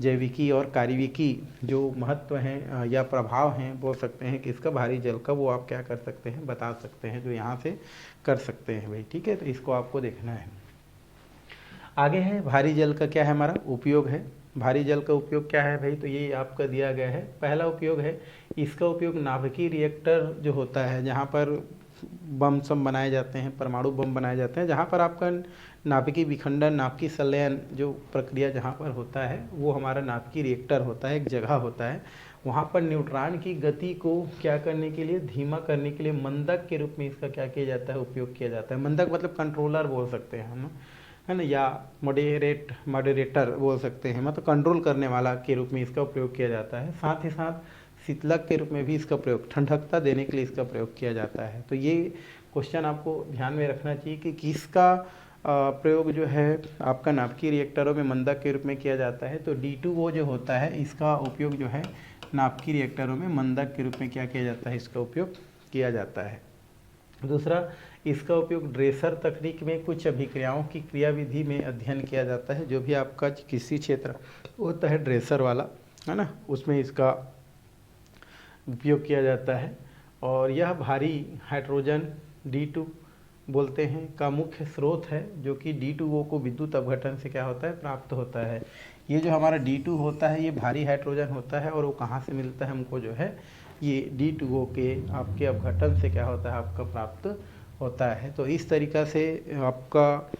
जैविकी और कार्यविकी जो महत्व हैं या प्रभाव हैं बोल सकते हैं कि इसका भारी जल का, वो आप क्या कर सकते हैं बता सकते हैं, जो यहाँ से कर सकते हैं भाई, ठीक है। तो इसको आपको देखना है। आगे है भारी जल का क्या है हमारा उपयोग है। भारी जल का उपयोग क्या है भाई, तो ये आपका दिया गया है। पहला उपयोग है इसका उपयोग नाभिकीय रिएक्टर जो होता है, जहाँ पर बम सब बनाए जाते हैं, परमाणु बम बनाए जाते हैं, जहाँ पर आपका नाभिकीय विखंडन, नाभिकीय संलयन जो प्रक्रिया जहाँ पर होता है वो हमारा नाभिकीय रिएक्टर होता है, एक जगह होता है। वहाँ पर न्यूट्रॉन की गति को क्या करने के लिए, धीमा करने के लिए मंदक के रूप में इसका क्या किया जाता है, उपयोग किया जाता है। मंदक मतलब कंट्रोलर बोल सकते हैं हम, है ना, या मॉडरेटर बोल सकते हैं, मतलब कंट्रोल करने वाला के रूप में इसका उपयोग किया जाता है। साथ ही साथ शीतलक के रूप में भी इसका प्रयोग, ठंडकता देने के लिए इसका प्रयोग किया जाता है। तो ये क्वेश्चन आपको ध्यान में रखना चाहिए कि किसका प्रयोग जो है आपका नाभिकीय रिएक्टरों में मंदक के रूप में किया जाता है। तो D2O जो होता है इसका उपयोग जो है नाभिकीय रिएक्टरों में मंदक के रूप में क्या किया जाता है, इसका उपयोग किया जाता है। दूसरा, इसका उपयोग ड्रेसर तकनीक में कुछ अभिक्रियाओं की क्रियाविधि में अध्ययन किया जाता है। जो भी आपका कृषि क्षेत्र होता है ड्रेसर वाला, है ना, उसमें इसका उपयोग किया जाता है। और यह भारी हाइड्रोजन D2 बोलते हैं का मुख्य स्रोत है, जो कि D2O को विद्युत अपघटन से क्या होता है, प्राप्त होता है। ये जो हमारा D2 होता है ये भारी हाइड्रोजन होता है, और वो कहाँ से मिलता है हमको, जो है ये D2O के आपके अपघटन से क्या होता है, आपका प्राप्त होता है। तो इस तरीक़ा से आपका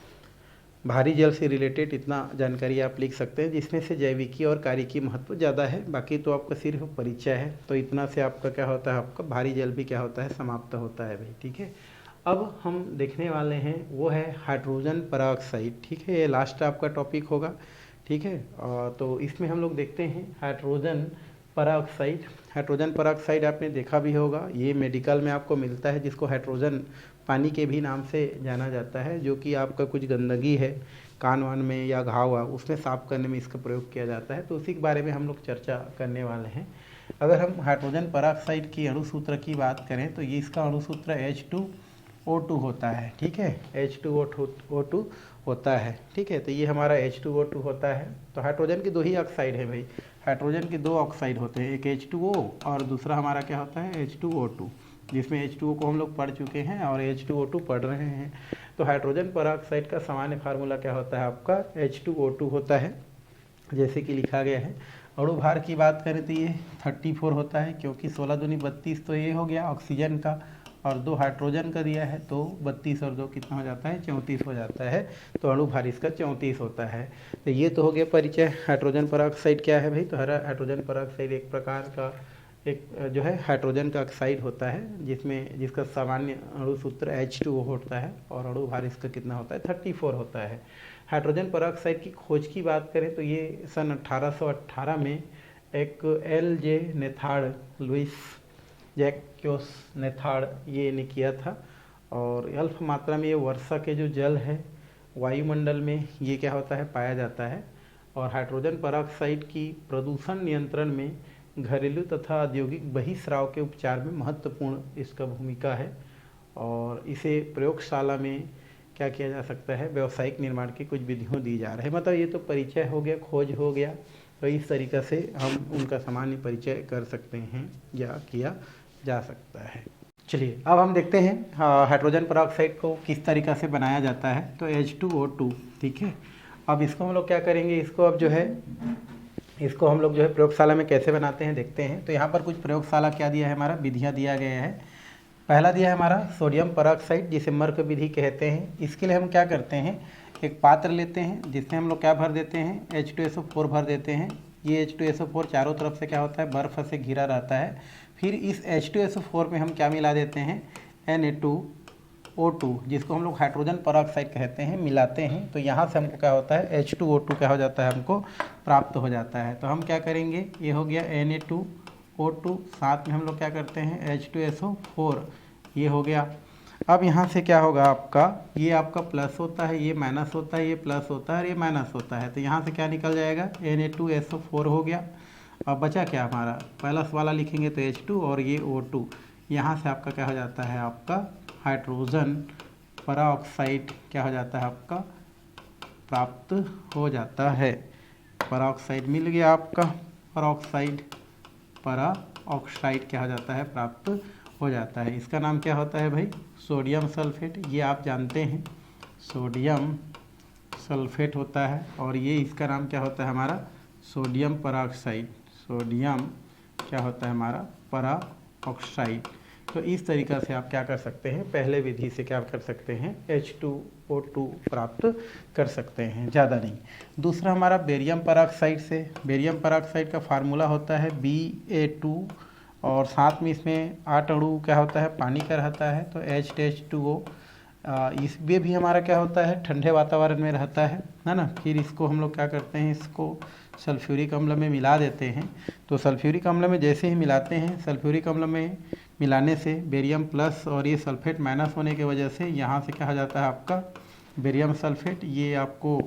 भारी जल से रिलेटेड इतना जानकारी आप लिख सकते हैं, जिसमें से जैविकी और कार्यिकी महत्व ज़्यादा है, बाकी तो आपका सिर्फ परिचय है। तो इतना से आपका क्या होता है, आपका भारी जल भी क्या होता है, समाप्त होता है भाई, ठीक है। अब हम देखने वाले हैं वो है हाइड्रोजन परऑक्साइड, ठीक है। ये लास्ट आपका टॉपिक होगा, ठीक है। तो इसमें हम लोग देखते हैं हाइड्रोजन परऑक्साइड। हाइड्रोजन परऑक्साइड आपने देखा भी होगा, ये मेडिकल में आपको मिलता है, जिसको हाइड्रोजन पानी के भी नाम से जाना जाता है। जो कि आपका कुछ गंदगी है कान वान में या घाव हुआ, उसमें साफ करने में इसका प्रयोग किया जाता है। तो उसी के बारे में हम लोग चर्चा करने वाले हैं। अगर हम हाइड्रोजन परऑक्साइड की अणुसूत्र की बात करें तो ये इसका अणुसूत्र H2O2 होता है, ठीक है। H2O2 होता है, ठीक है। तो ये हमारा H2O2 होता है। तो हाइड्रोजन की दो ही ऑक्साइड है भाई, हाइड्रोजन के दो ऑक्साइड होते हैं, एक H2O और दूसरा हमारा क्या होता है, H2O2, जिसमें H2O को हम लोग पढ़ चुके हैं और H2O2 पढ़ रहे हैं। तो हाइड्रोजन परऑक्साइड का सामान्य फार्मूला क्या होता है, आपका H2O2 होता है, जैसे कि लिखा गया है। अणु भार की बात करें तो ये 34 होता है, क्योंकि 16 दूनी 32 तो ये हो गया ऑक्सीजन का, और 2 हाइड्रोजन का दिया है, तो 32 और 2 कितना हो जाता है, 34 हो जाता है। तो अणु भार इसका 34 होता है। तो ये तो हो गया परिचय हाइड्रोजन परऑक्साइड क्या है भाई। तो हाइड्रोजन परऑक्साइड एक प्रकार का एक जो है हाइड्रोजन का ऑक्साइड होता है, जिसका सामान्य अणु सूत्र H2O होता है, और अणु भार इसका कितना होता है, 34 होता है। हाइड्रोजन परऑक्साइड की खोज की बात करें तो ये सन 1818 में एक LJ नेथार्ड, लुइस जैक्योस नेथार्ड, ये ने किया था। और अल्प मात्रा में ये वर्षा के जो जल है वायुमंडल में ये क्या होता है, पाया जाता है। और हाइड्रोजन परऑक्साइड की प्रदूषण नियंत्रण में घरेलू तथा औद्योगिक बहिस्राव के उपचार में महत्वपूर्ण इसका भूमिका है। और इसे प्रयोगशाला में क्या किया जा सकता है, व्यावसायिक निर्माण की कुछ विधियों दी जा रही है। मतलब ये तो परिचय हो गया, खोज हो गया। तो इस तरीक़े से हम उनका सामान्य परिचय कर सकते हैं या किया जा सकता है। चलिए अब हम देखते हैं हाइड्रोजन परऑक्साइड को किस तरीक़ा से बनाया जाता है। तो H2O2, ठीक है। अब इसको हम लोग क्या करेंगे, इसको अब जो है इसको हम लोग जो है प्रयोगशाला में कैसे बनाते हैं देखते हैं। तो यहाँ पर कुछ प्रयोगशाला क्या दिया है, हमारा विधियाँ दिया गया है। पहला दिया है हमारा सोडियम परऑक्साइड, जिसे मर्क विधि कहते हैं। इसके लिए हम क्या करते हैं, एक पात्र लेते हैं जिसमें हम लोग क्या भर देते हैं, H2SO4 भर देते हैं। ये H2SO4 चारों तरफ से क्या होता है, बर्फ़ से घिरा रहता है। फिर इस H2SO4 में हम क्या मिला देते हैं, Na2O2, जिसको हम लोग हाइड्रोजन परऑक्साइड कहते हैं, मिलाते हैं। तो यहाँ से हमको क्या होता है, H2O2 क्या हो जाता है, हमको प्राप्त हो जाता है। तो हम क्या करेंगे, ये हो गया Na2O2, साथ में हम लोग क्या करते हैं H2SO4, ये हो गया। अब यहाँ से क्या होगा आपका, ये आपका प्लस होता है, ये माइनस होता है, ये प्लस होता है और ये माइनस होता है। तो यहाँ से क्या निकल जाएगा, Na2SO4 हो गया। अब बचा क्या हमारा, प्लस वाला लिखेंगे तो H2 और ये O2। यहाँ से आपका क्या हो जाता है, आपका हाइड्रोजन परऑक्साइड क्या हो जाता है, आपका प्राप्त हो जाता है। परऑक्साइड मिल गया आपका, परऑक्साइड क्या हो जाता है, प्राप्त हो जाता है। इसका नाम क्या होता है भाई, सोडियम सल्फेट। ये आप जानते हैं, सोडियम सल्फेट होता है। और ये इसका नाम क्या होता है, हमारा सोडियम परऑक्साइड। सोडियम क्या होता है, हमारा परऑक्साइड। तो इस तरीक़ा से आप क्या कर सकते हैं, पहले विधि से क्या कर सकते हैं, H2O2 प्राप्त कर सकते हैं, ज़्यादा नहीं। दूसरा हमारा बेरियम परऑक्साइड से, बेरियम परऑक्साइड का फार्मूला होता है Ba2, और साथ में इसमें 8 अणु क्या होता है, पानी का रहता है। तो H2O, इसमें भी हमारा क्या होता है, ठंडे वातावरण में रहता है ना। फिर इसको हम लोग क्या करते हैं, इसको सल्फ्यूरिक अम्ल में मिला देते हैं। तो सल्फ्यूरिक अम्ल में जैसे ही मिलाते हैं, सल्फ्यूरिक अम्ल में मिलाने से बेरियम प्लस और ये सल्फेट माइनस होने की वजह से यहाँ से क्या हो जाता है आपका बेरियम सल्फेट, ये आपको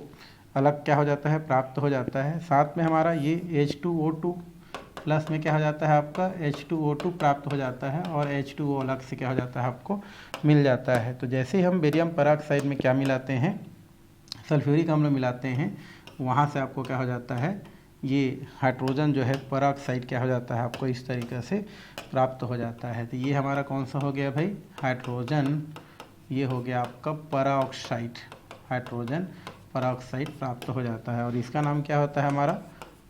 अलग क्या हो जाता है प्राप्त हो जाता है। साथ में हमारा ये H2O2 प्लस में क्या हो जाता है आपका H2O2 प्राप्त हो जाता है और H2O अलग से क्या हो जाता है आपको मिल जाता है। तो जैसे ही हम बेरियम पेरोक्साइड में क्या मिलाते हैं, सल्फ्यूरिक अम्ल मिलाते हैं, वहाँ से आपको क्या हो जाता है ये हाइड्रोजन जो है पेरोक्साइड क्या हो जाता है आपको इस तरीके से प्राप्त हो जाता है। तो ये हमारा कौन सा हो गया भाई हाइड्रोजन, ये हो गया आपका पेरोक्साइड, हाइड्रोजन पेरोक्साइड प्राप्त हो जाता है और इसका नाम क्या होता है हमारा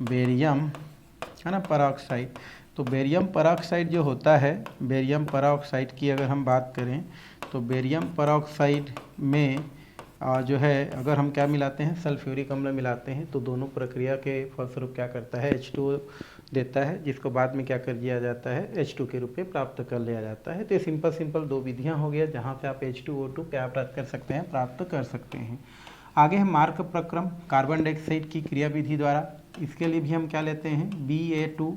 बेरियम, है ना, पेरोक्साइड। तो बेरियम पेरोक्साइड जो होता है, बेरियम पेरोक्साइड की अगर हम बात करें तो बेरियम पेरोक्साइड में जो है अगर हम क्या मिलाते हैं सल्फ्यूरिक अम्ल मिलाते हैं तो दोनों प्रक्रिया के फलस्वरूप क्या करता है H2O देता है, जिसको बाद में क्या कर दिया जाता है H2 के रूप में प्राप्त कर लिया जाता है। तो ये सिंपल दो विधियाँ हो गया जहाँ से आप H2O2 क्या प्राप्त कर सकते हैं, प्राप्त कर सकते हैं। आगे है मार्क प्रक्रम कार्बन डाइऑक्साइड की क्रिया विधि द्वारा। इसके लिए भी हम क्या लेते हैं Ba2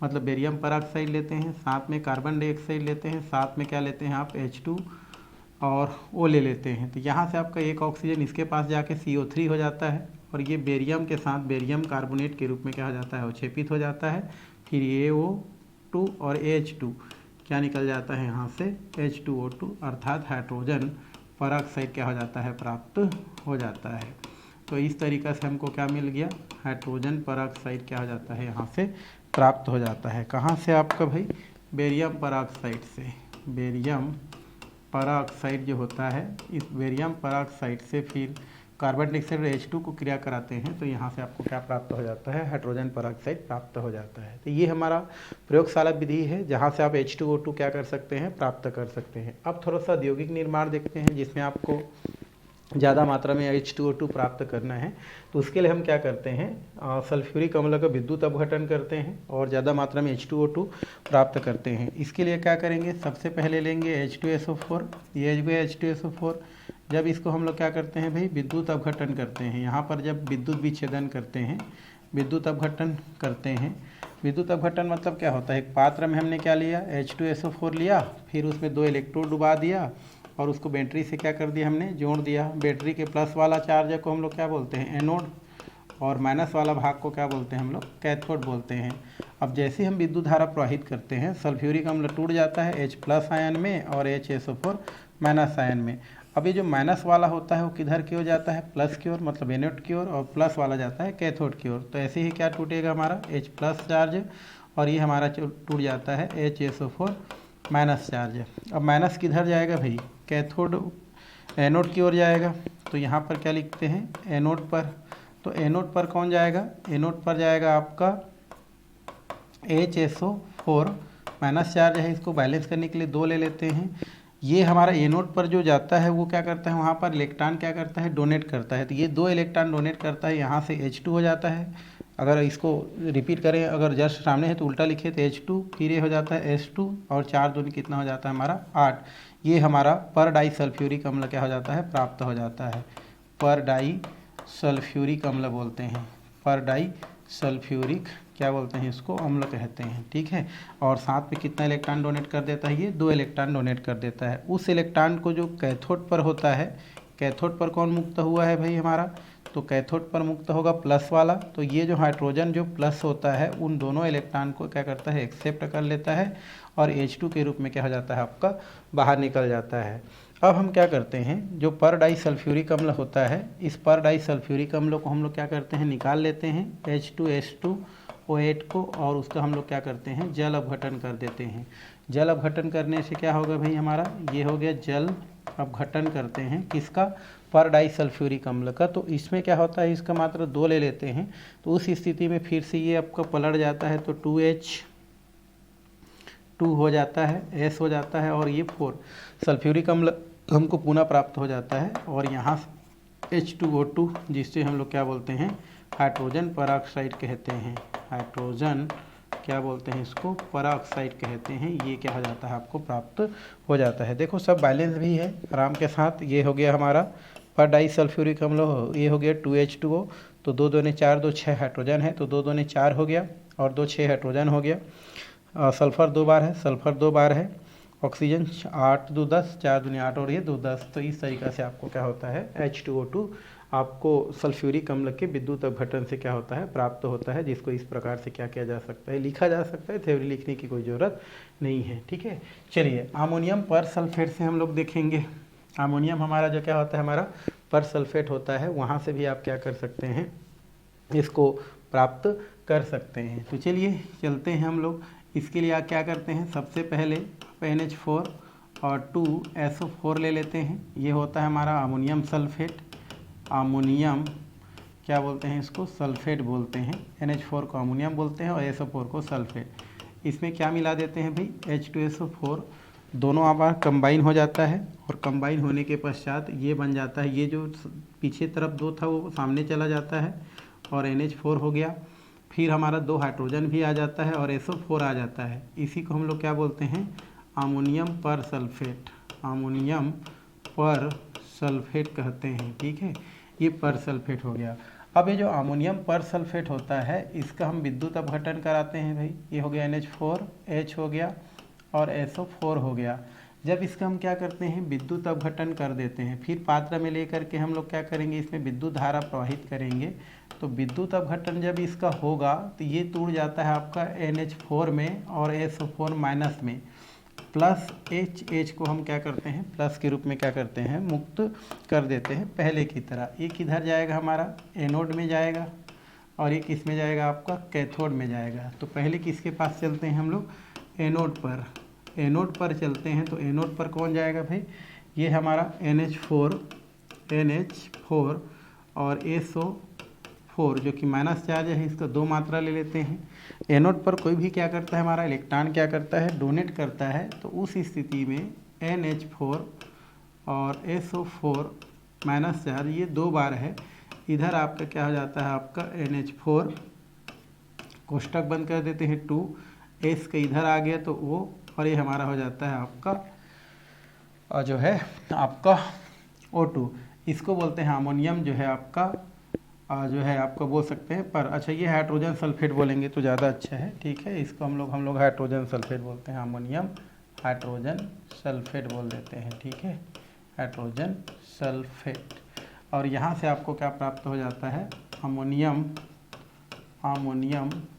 मतलब बेरियम पेरोक्साइड लेते हैं, साथ में कार्बन डाइऑक्साइड लेते हैं, साथ में क्या लेते हैं आप H2 और O ले लेते हैं। तो यहाँ से आपका एक ऑक्सीजन इसके पास जाके CO3 हो जाता है और ये बेरियम के साथ बेरियम कार्बोनेट के रूप में क्या हो जाता है अवक्षेपित हो जाता है। फिर AO2 और H2 क्या निकल जाता है यहाँ से H2O2 अर्थात हाइड्रोजन पेरोक्साइड क्या हो जाता है प्राप्त हो जाता है। तो इस तरीक़े से हमको क्या मिल गया हाइड्रोजन पेरोक्साइड क्या हो जाता है यहाँ से प्राप्त हो जाता है। कहाँ से आपका भाई बेरियम पेरोक्साइड से, बेरियम पेरोक्साइड जो होता है इस बेरियम पेरोक्साइड से फिर कार्बन डाइऑक्साइड और H2 को क्रिया कराते हैं तो यहाँ से आपको क्या प्राप्त हो जाता है हाइड्रोजन पेरोक्साइड प्राप्त हो जाता है। तो ये हमारा प्रयोगशाला विधि है जहाँ से आप H2O2 क्या कर सकते हैं प्राप्त कर सकते हैं। अब थोड़ा सा औद्योगिक निर्माण देखते हैं जिसमें आपको ज़्यादा मात्रा में H2O2 प्राप्त करना है। तो उसके लिए हम क्या करते हैं सल्फ्यूरिक अम्ल का विद्युत अपघटन करते हैं और ज़्यादा मात्रा में H2O2 प्राप्त करते हैं। इसके लिए क्या करेंगे सबसे पहले लेंगे H2SO4, ये H2SO4। जब इसको हम लोग क्या करते हैं भाई विद्युत अपघटन करते हैं, यहाँ पर जब विद्युत विच्छेदन करते हैं, विद्युत अपघटन करते हैं, विद्युत अपघटन मतलब क्या होता है एक पात्र में हमने क्या लिया H2SO4 लिया, फिर उसमें 2 इलेक्ट्रोड डुबा दिया और उसको बैटरी से क्या कर दिया हमने जोड़ दिया। बैटरी के प्लस वाला चार्ज को हम लोग क्या बोलते हैं एनोड और माइनस वाला भाग को क्या बोलते हैं हम लोग कैथोड बोलते हैं। अब जैसे हम विद्युत धारा प्रवाहित करते हैं सल्फ्यूरिक अम्ल टूट जाता है H+ आयन में और HSO4 माइनस आयन में। अब ये जो माइनस वाला होता है वो किधर की ओर जाता है प्लस की ओर मतलब एनोड की ओर और प्लस वाला जाता है कैथोड की ओर। तो ऐसे ही क्या टूटेगा हमारा H+ चार्ज और ये हमारा टूट जाता है HSO4 माइनस चार्ज। अब माइनस किधर जाएगा भाई कैथोड एनोड की ओर जाएगा। तो यहाँ पर क्या लिखते हैं एनोड पर, तो एनोड पर कौन जाएगा एनोड पर जाएगा आपका HSO4 माइनस चार्ज है, इसको बैलेंस करने के लिए 2 ले लेते हैं। ये हमारा एनोड पर जो जाता है वो क्या करता है वहाँ पर इलेक्ट्रॉन क्या करता है डोनेट करता है। तो ये 2 इलेक्ट्रॉन डोनेट करता है, यहाँ से H2 हो जाता है। अगर इसको रिपीट करें अगर जस्ट सामने है तो उल्टा लिखे तो H2 फिर ये हो जाता है S2 और 4 दूनी कितना हो जाता है हमारा 8। ये हमारा पर डाई सल्फ्यूरिक अम्ल क्या हो जाता है प्राप्त हो जाता है, पर डाई सल्फ्यूरिक अम्ल बोलते हैं, पर डाई सल्फ्यूरिक क्या बोलते हैं इसको अम्ल कहते हैं, ठीक है। और साथ में कितना इलेक्ट्रॉन डोनेट कर देता है ये 2 इलेक्ट्रॉन डोनेट कर देता है। उस इलेक्ट्रॉन को जो कैथोड पर होता है, कैथोड पर कौन मुक्त हुआ है भाई हमारा, तो कैथोड पर मुक्त होगा प्लस वाला। तो ये जो हाइड्रोजन जो प्लस होता है उन दोनों इलेक्ट्रॉन को क्या करता है एक्सेप्ट कर लेता है और H2 के रूप में क्या हो जाता है आपका बाहर निकल जाता है। अब हम क्या करते हैं जो पर डाई सल्फ्यूरिक अम्ल होता है इस पर डाई सल्फ्यूरिक अम्ल को हम लोग क्या करते हैं निकाल लेते हैं H2S2O8 को और उसका हम लोग क्या करते हैं जल अपघटन कर देते हैं। जल अपघटन करने से क्या होगा भाई हमारा ये हो गया जल अपघटन करते हैं किसका पर डाई सल्फ्यूरिक अम्ल का। तो इसमें क्या होता है इसका मात्रा 2 ले लेते हैं। तो उस स्थिति में फिर से ये आपका पलट जाता है तो 2H2 हो जाता है S हो जाता है और ये 4 सल्फ्यूरिक अम्ल हमको पुनः प्राप्त हो जाता है और यहाँ H2O2 जिससे हम लोग क्या बोलते हैं हाइड्रोजन पेरोक्साइड कहते हैं, हाइड्रोजन क्या बोलते हैं इसको पेरोक्साइड कहते हैं। ये क्या हो जाता है आपको प्राप्त हो जाता है। देखो सब बैलेंस भी है आराम के साथ। ये हो गया हमारा पर डाई सल्फ्यूरिक अम्ल ये हो गया 2H2O, तो 2 दूनी 4, 2 6 हाइड्रोजन है, तो 2 दूनी 4 हो गया और 2 6 हाइड्रोजन हो गया। सल्फ़र 2 बार है, सल्फ़र 2 बार है, ऑक्सीजन 8 2 10, 4 दूनी 8 और ये 2 10। तो इस तरीक़ा से आपको क्या होता है H2O2 आपको सल्फ्यूरिक अम्ल के विद्युत अपघटन से क्या होता है प्राप्त होता है, जिसको इस प्रकार से क्या किया जा सकता है, लिखा जा सकता है। थ्योरी लिखने की कोई ज़रूरत नहीं है, ठीक है। चलिए अमोनियम पर सल्फेट से हम लोग देखेंगे। अमोनियम हमारा जो क्या होता है, हमारा पर सल्फेट होता है, वहाँ से भी आप क्या कर सकते हैं, इसको प्राप्त कर सकते हैं। तो चलिए चलते हैं हम लोग। इसके लिए आप क्या करते हैं, सबसे पहले NH4 और 2SO4 ले लेते हैं। ये होता है हमारा अमोनियम सल्फेट। अमोनियम क्या बोलते हैं, इसको सल्फेट बोलते हैं। NH4 को अमोनियम बोलते हैं और SO4 को सल्फेट। इसमें क्या मिला देते हैं भाई, H2SO4, दोनों आबार कंबाइन हो जाता है और कंबाइन होने के पश्चात ये बन जाता है, ये जो पीछे तरफ 2 था वो सामने चला जाता है और NH4 हो गया। फिर हमारा 2 हाइड्रोजन भी आ जाता है और SO4 आ जाता है। इसी को हम लोग क्या बोलते हैं, अमोनियम पर सल्फेट। अमोनियम पर सल्फेट कहते हैं, ठीक है। ये पर सल्फेट हो गया। अब ये जो अमोनियम पर सल्फेट होता है, इसका हम विद्युत अपघटन कराते हैं भाई। ये हो गया NH4, H हो गया और SO4 हो गया। जब इसका हम क्या करते हैं, विद्युत अपघटन कर देते हैं, फिर पात्र में लेकर के हम लोग क्या करेंगे, इसमें विद्युत धारा प्रवाहित करेंगे। तो विद्युत अपघटन जब इसका होगा तो ये टूट जाता है आपका NH4 में और SO4 माइनस में, प्लस H को हम क्या करते हैं, प्लस के रूप में क्या करते हैं, मुक्त कर देते हैं पहले की तरह। एक इधर जाएगा हमारा एनोड में जाएगा और एक इसमें जाएगा आपका कैथोड में जाएगा। तो पहले किसके पास चलते हैं हम लोग, एनोड पर। एनोड पर चलते हैं तो एनोड पर कौन जाएगा भाई, ये हमारा NH4 और SO4 जो कि माइनस चार्ज है, इसका 2 मात्रा ले लेते हैं। एनोड पर कोई भी क्या करता है, हमारा इलेक्ट्रॉन क्या करता है, डोनेट करता है। तो उस स्थिति में NH4 और SO4 माइनस चार्ज ये 2 बार है। इधर आपका क्या हो जाता है, आपका NH4 कोष्टक बंद कर देते हैं 2, S का इधर आ गया तो O, और ये हमारा हो जाता है आपका जो है आपका O2। इसको बोलते हैं अमोनियम जो है आपका जो है आपको बोल सकते हैं पर। अच्छा ये हाइड्रोजन सल्फेट बोलेंगे तो ज़्यादा अच्छा है, ठीक है। इसको हम लोग हाइड्रोजन सल्फेट बोलते हैं, अमोनियम हाइड्रोजन सल्फेट बोल देते हैं, ठीक है, हाइड्रोजन सल्फेट। और यहाँ से आपको क्या प्राप्त हो जाता है, अमोनियम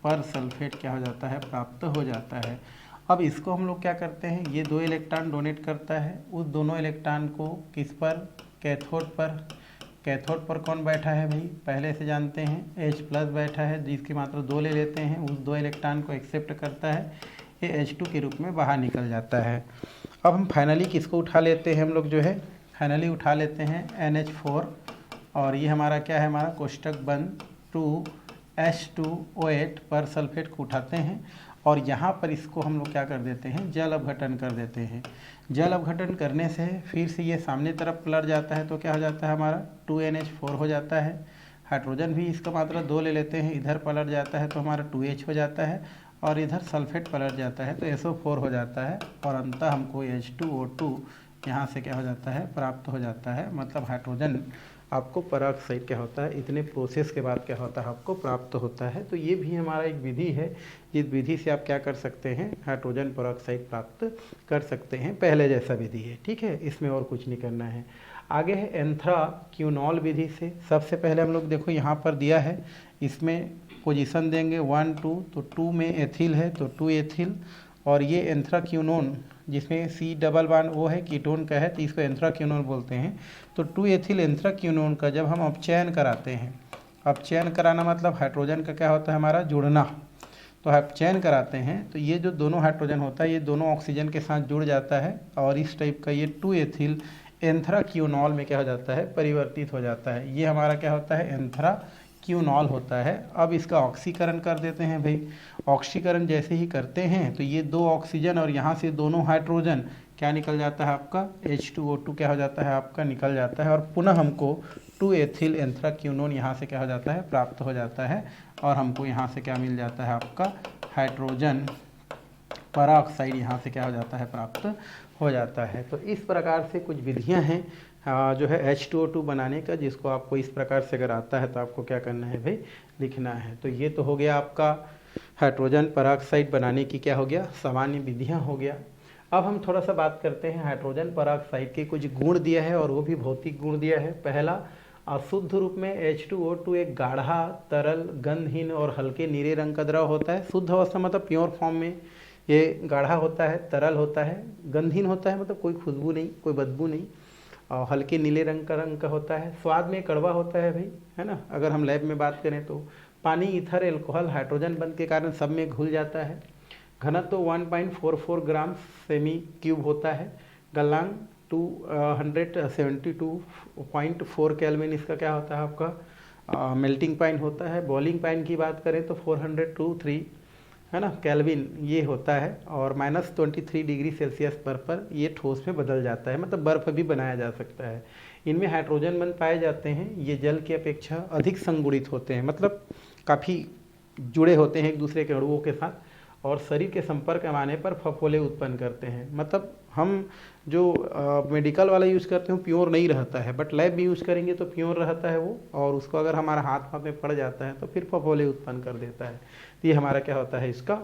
पर सल्फेट क्या हो जाता है, प्राप्त हो जाता है। अब इसको हम लोग क्या करते हैं, ये 2 इलेक्ट्रॉन डोनेट करता है, उस दोनों इलेक्ट्रॉन को किस पर, कैथोड पर। कैथोड पर कौन बैठा है भाई, पहले से जानते हैं H प्लस बैठा है, जिसकी मात्रा 2 ले लेते हैं। उस 2 इलेक्ट्रॉन को एक्सेप्ट करता है, ये H2 के रूप में बाहर निकल जाता है। अब हम फाइनली किसको उठा लेते हैं, हम लोग जो है फाइनली उठा लेते हैं NH4 और ये हमारा क्या है, हमारा कोष्टक बंद 2H2O8 पर सल्फेट को उठाते हैं और यहाँ पर इसको हम लोग क्या कर देते हैं, जल अपघटन कर देते हैं। जल अपघटन करने से फिर से ये सामने तरफ पलट जाता है, तो क्या हो जाता है, हमारा 2NH4 हो जाता है। हाइड्रोजन भी इसका मात्रा 2 ले लेते हैं, इधर पलट जाता है तो हमारा 2H हो जाता है और इधर सल्फेट पलट जाता है तो SO4 हो जाता है और अंततः हमको H2O2 यहाँ से क्या हो जाता है, प्राप्त हो जाता है। मतलब हाइड्रोजन आपको पेरोक्साइड क्या होता है, इतने प्रोसेस के बाद क्या होता है, आपको प्राप्त होता है। तो ये भी हमारा एक विधि है, इस विधि से आप क्या कर सकते हैं, हाइड्रोजन पेरोक्साइड प्राप्त कर सकते हैं, पहले जैसा विधि है, ठीक है। इसमें और कुछ नहीं करना है। आगे है एंथ्राक्यूनॉल विधि से। सबसे पहले हम लोग देखो यहाँ पर दिया है, इसमें पोजीशन देंगे 1 2, तो 2 में एथिल है तो 2 एथिल, और ये एंथ्राक्यूनोन जिसमें C डबल बॉन्ड वो है कीटोन का है, तो इसको एंथ्राक्यूनोन बोलते हैं। तो 2 एथिल एंथ्राक्यूनोन का जब हम अपचयन कराते हैं, अपचयन कराना मतलब हाइड्रोजन का क्या होता है, हमारा जुड़ना। तो अपचयन कराते हैं तो ये जो दोनों हाइड्रोजन होता है, ये दोनों ऑक्सीजन के साथ जुड़ जाता है और इस टाइप का ये 2 एथिल एंथ्राक्यूनॉल में क्या हो जाता है, परिवर्तित हो जाता है। ये हमारा क्या होता है, एंथ्राक्यूनॉल होता है। अब इसका ऑक्सीकरण कर देते हैं भाई। ऑक्सीकरण जैसे ही करते हैं तो ये 2 ऑक्सीजन और यहाँ से दोनों हाइड्रोजन क्या निकल जाता है, आपका H2O2 क्या हो जाता है, आपका निकल जाता है और पुनः हमको 2 एथिल एंथ्राक्यूनोन यहाँ से क्या हो जाता है, प्राप्त हो जाता है और हमको यहाँ से क्या मिल जाता है, आपका हाइड्रोजन पराऑक्साइड यहाँ से क्या हो जाता है, प्राप्त हो जाता है। तो इस प्रकार से कुछ विधियाँ हैं जो है H2O2 बनाने का, जिसको आपको इस प्रकार से अगर आता है तो आपको क्या करना है भाई, लिखना है। तो ये तो हो गया आपका हाइड्रोजन पराऑक्साइड बनाने की क्या हो गया, सामान्य विधियाँ हो गया। अब हम थोड़ा सा बात करते हैं हाइड्रोजन पराऑक्साइड के कुछ गुण दिया है, और वो भी भौतिक गुण दिया है। पहला, अशुद्ध रूप में H2O2 एक गाढ़ा, तरल, गंधहीन और हल्के नीले रंग का द्रव होता है। शुद्ध अवस्था मतलब प्योर फॉर्म में ये गाढ़ा होता है, तरल होता है, गंधहीन होता है मतलब कोई खुशबू नहीं, कोई बदबू नहीं, और हल्के नीले रंग का होता है। स्वाद में कड़वा होता है भाई, है ना। अगर हम लैब में बात करें तो पानी, ईथर, एल्कोहल, हाइड्रोजन बंध के कारण सब में घुल जाता है। घनत्व 1.44 ग्राम सेमी क्यूब होता है। गलनांक 272.4 केल्विन इसका क्या होता है आपका मेल्टिंग पॉइंट होता है। बॉइलिंग पॉइंट की बात करें तो 403 है ना केल्विन ये होता है, और -23 डिग्री सेल्सियस पर ये ठोस में बदल जाता है, मतलब बर्फ़ भी बनाया जा सकता है। इनमें हाइड्रोजन बंध पाए जाते हैं। ये जल की अपेक्षा अधिक संगुणित होते हैं, मतलब काफ़ी जुड़े होते हैं एक दूसरे के अणुओं के साथ, और शरीर के संपर्क में आने पर फफोले उत्पन्न करते हैं। मतलब हम जो मेडिकल वाला यूज़ करते हैं प्योर नहीं रहता है, बट लैब में यूज़ करेंगे तो प्योर रहता है वो, और उसको अगर हमारा हाथ में पड़ जाता है तो फिर फफोले उत्पन्न कर देता है। तो ये हमारा क्या होता है, इसका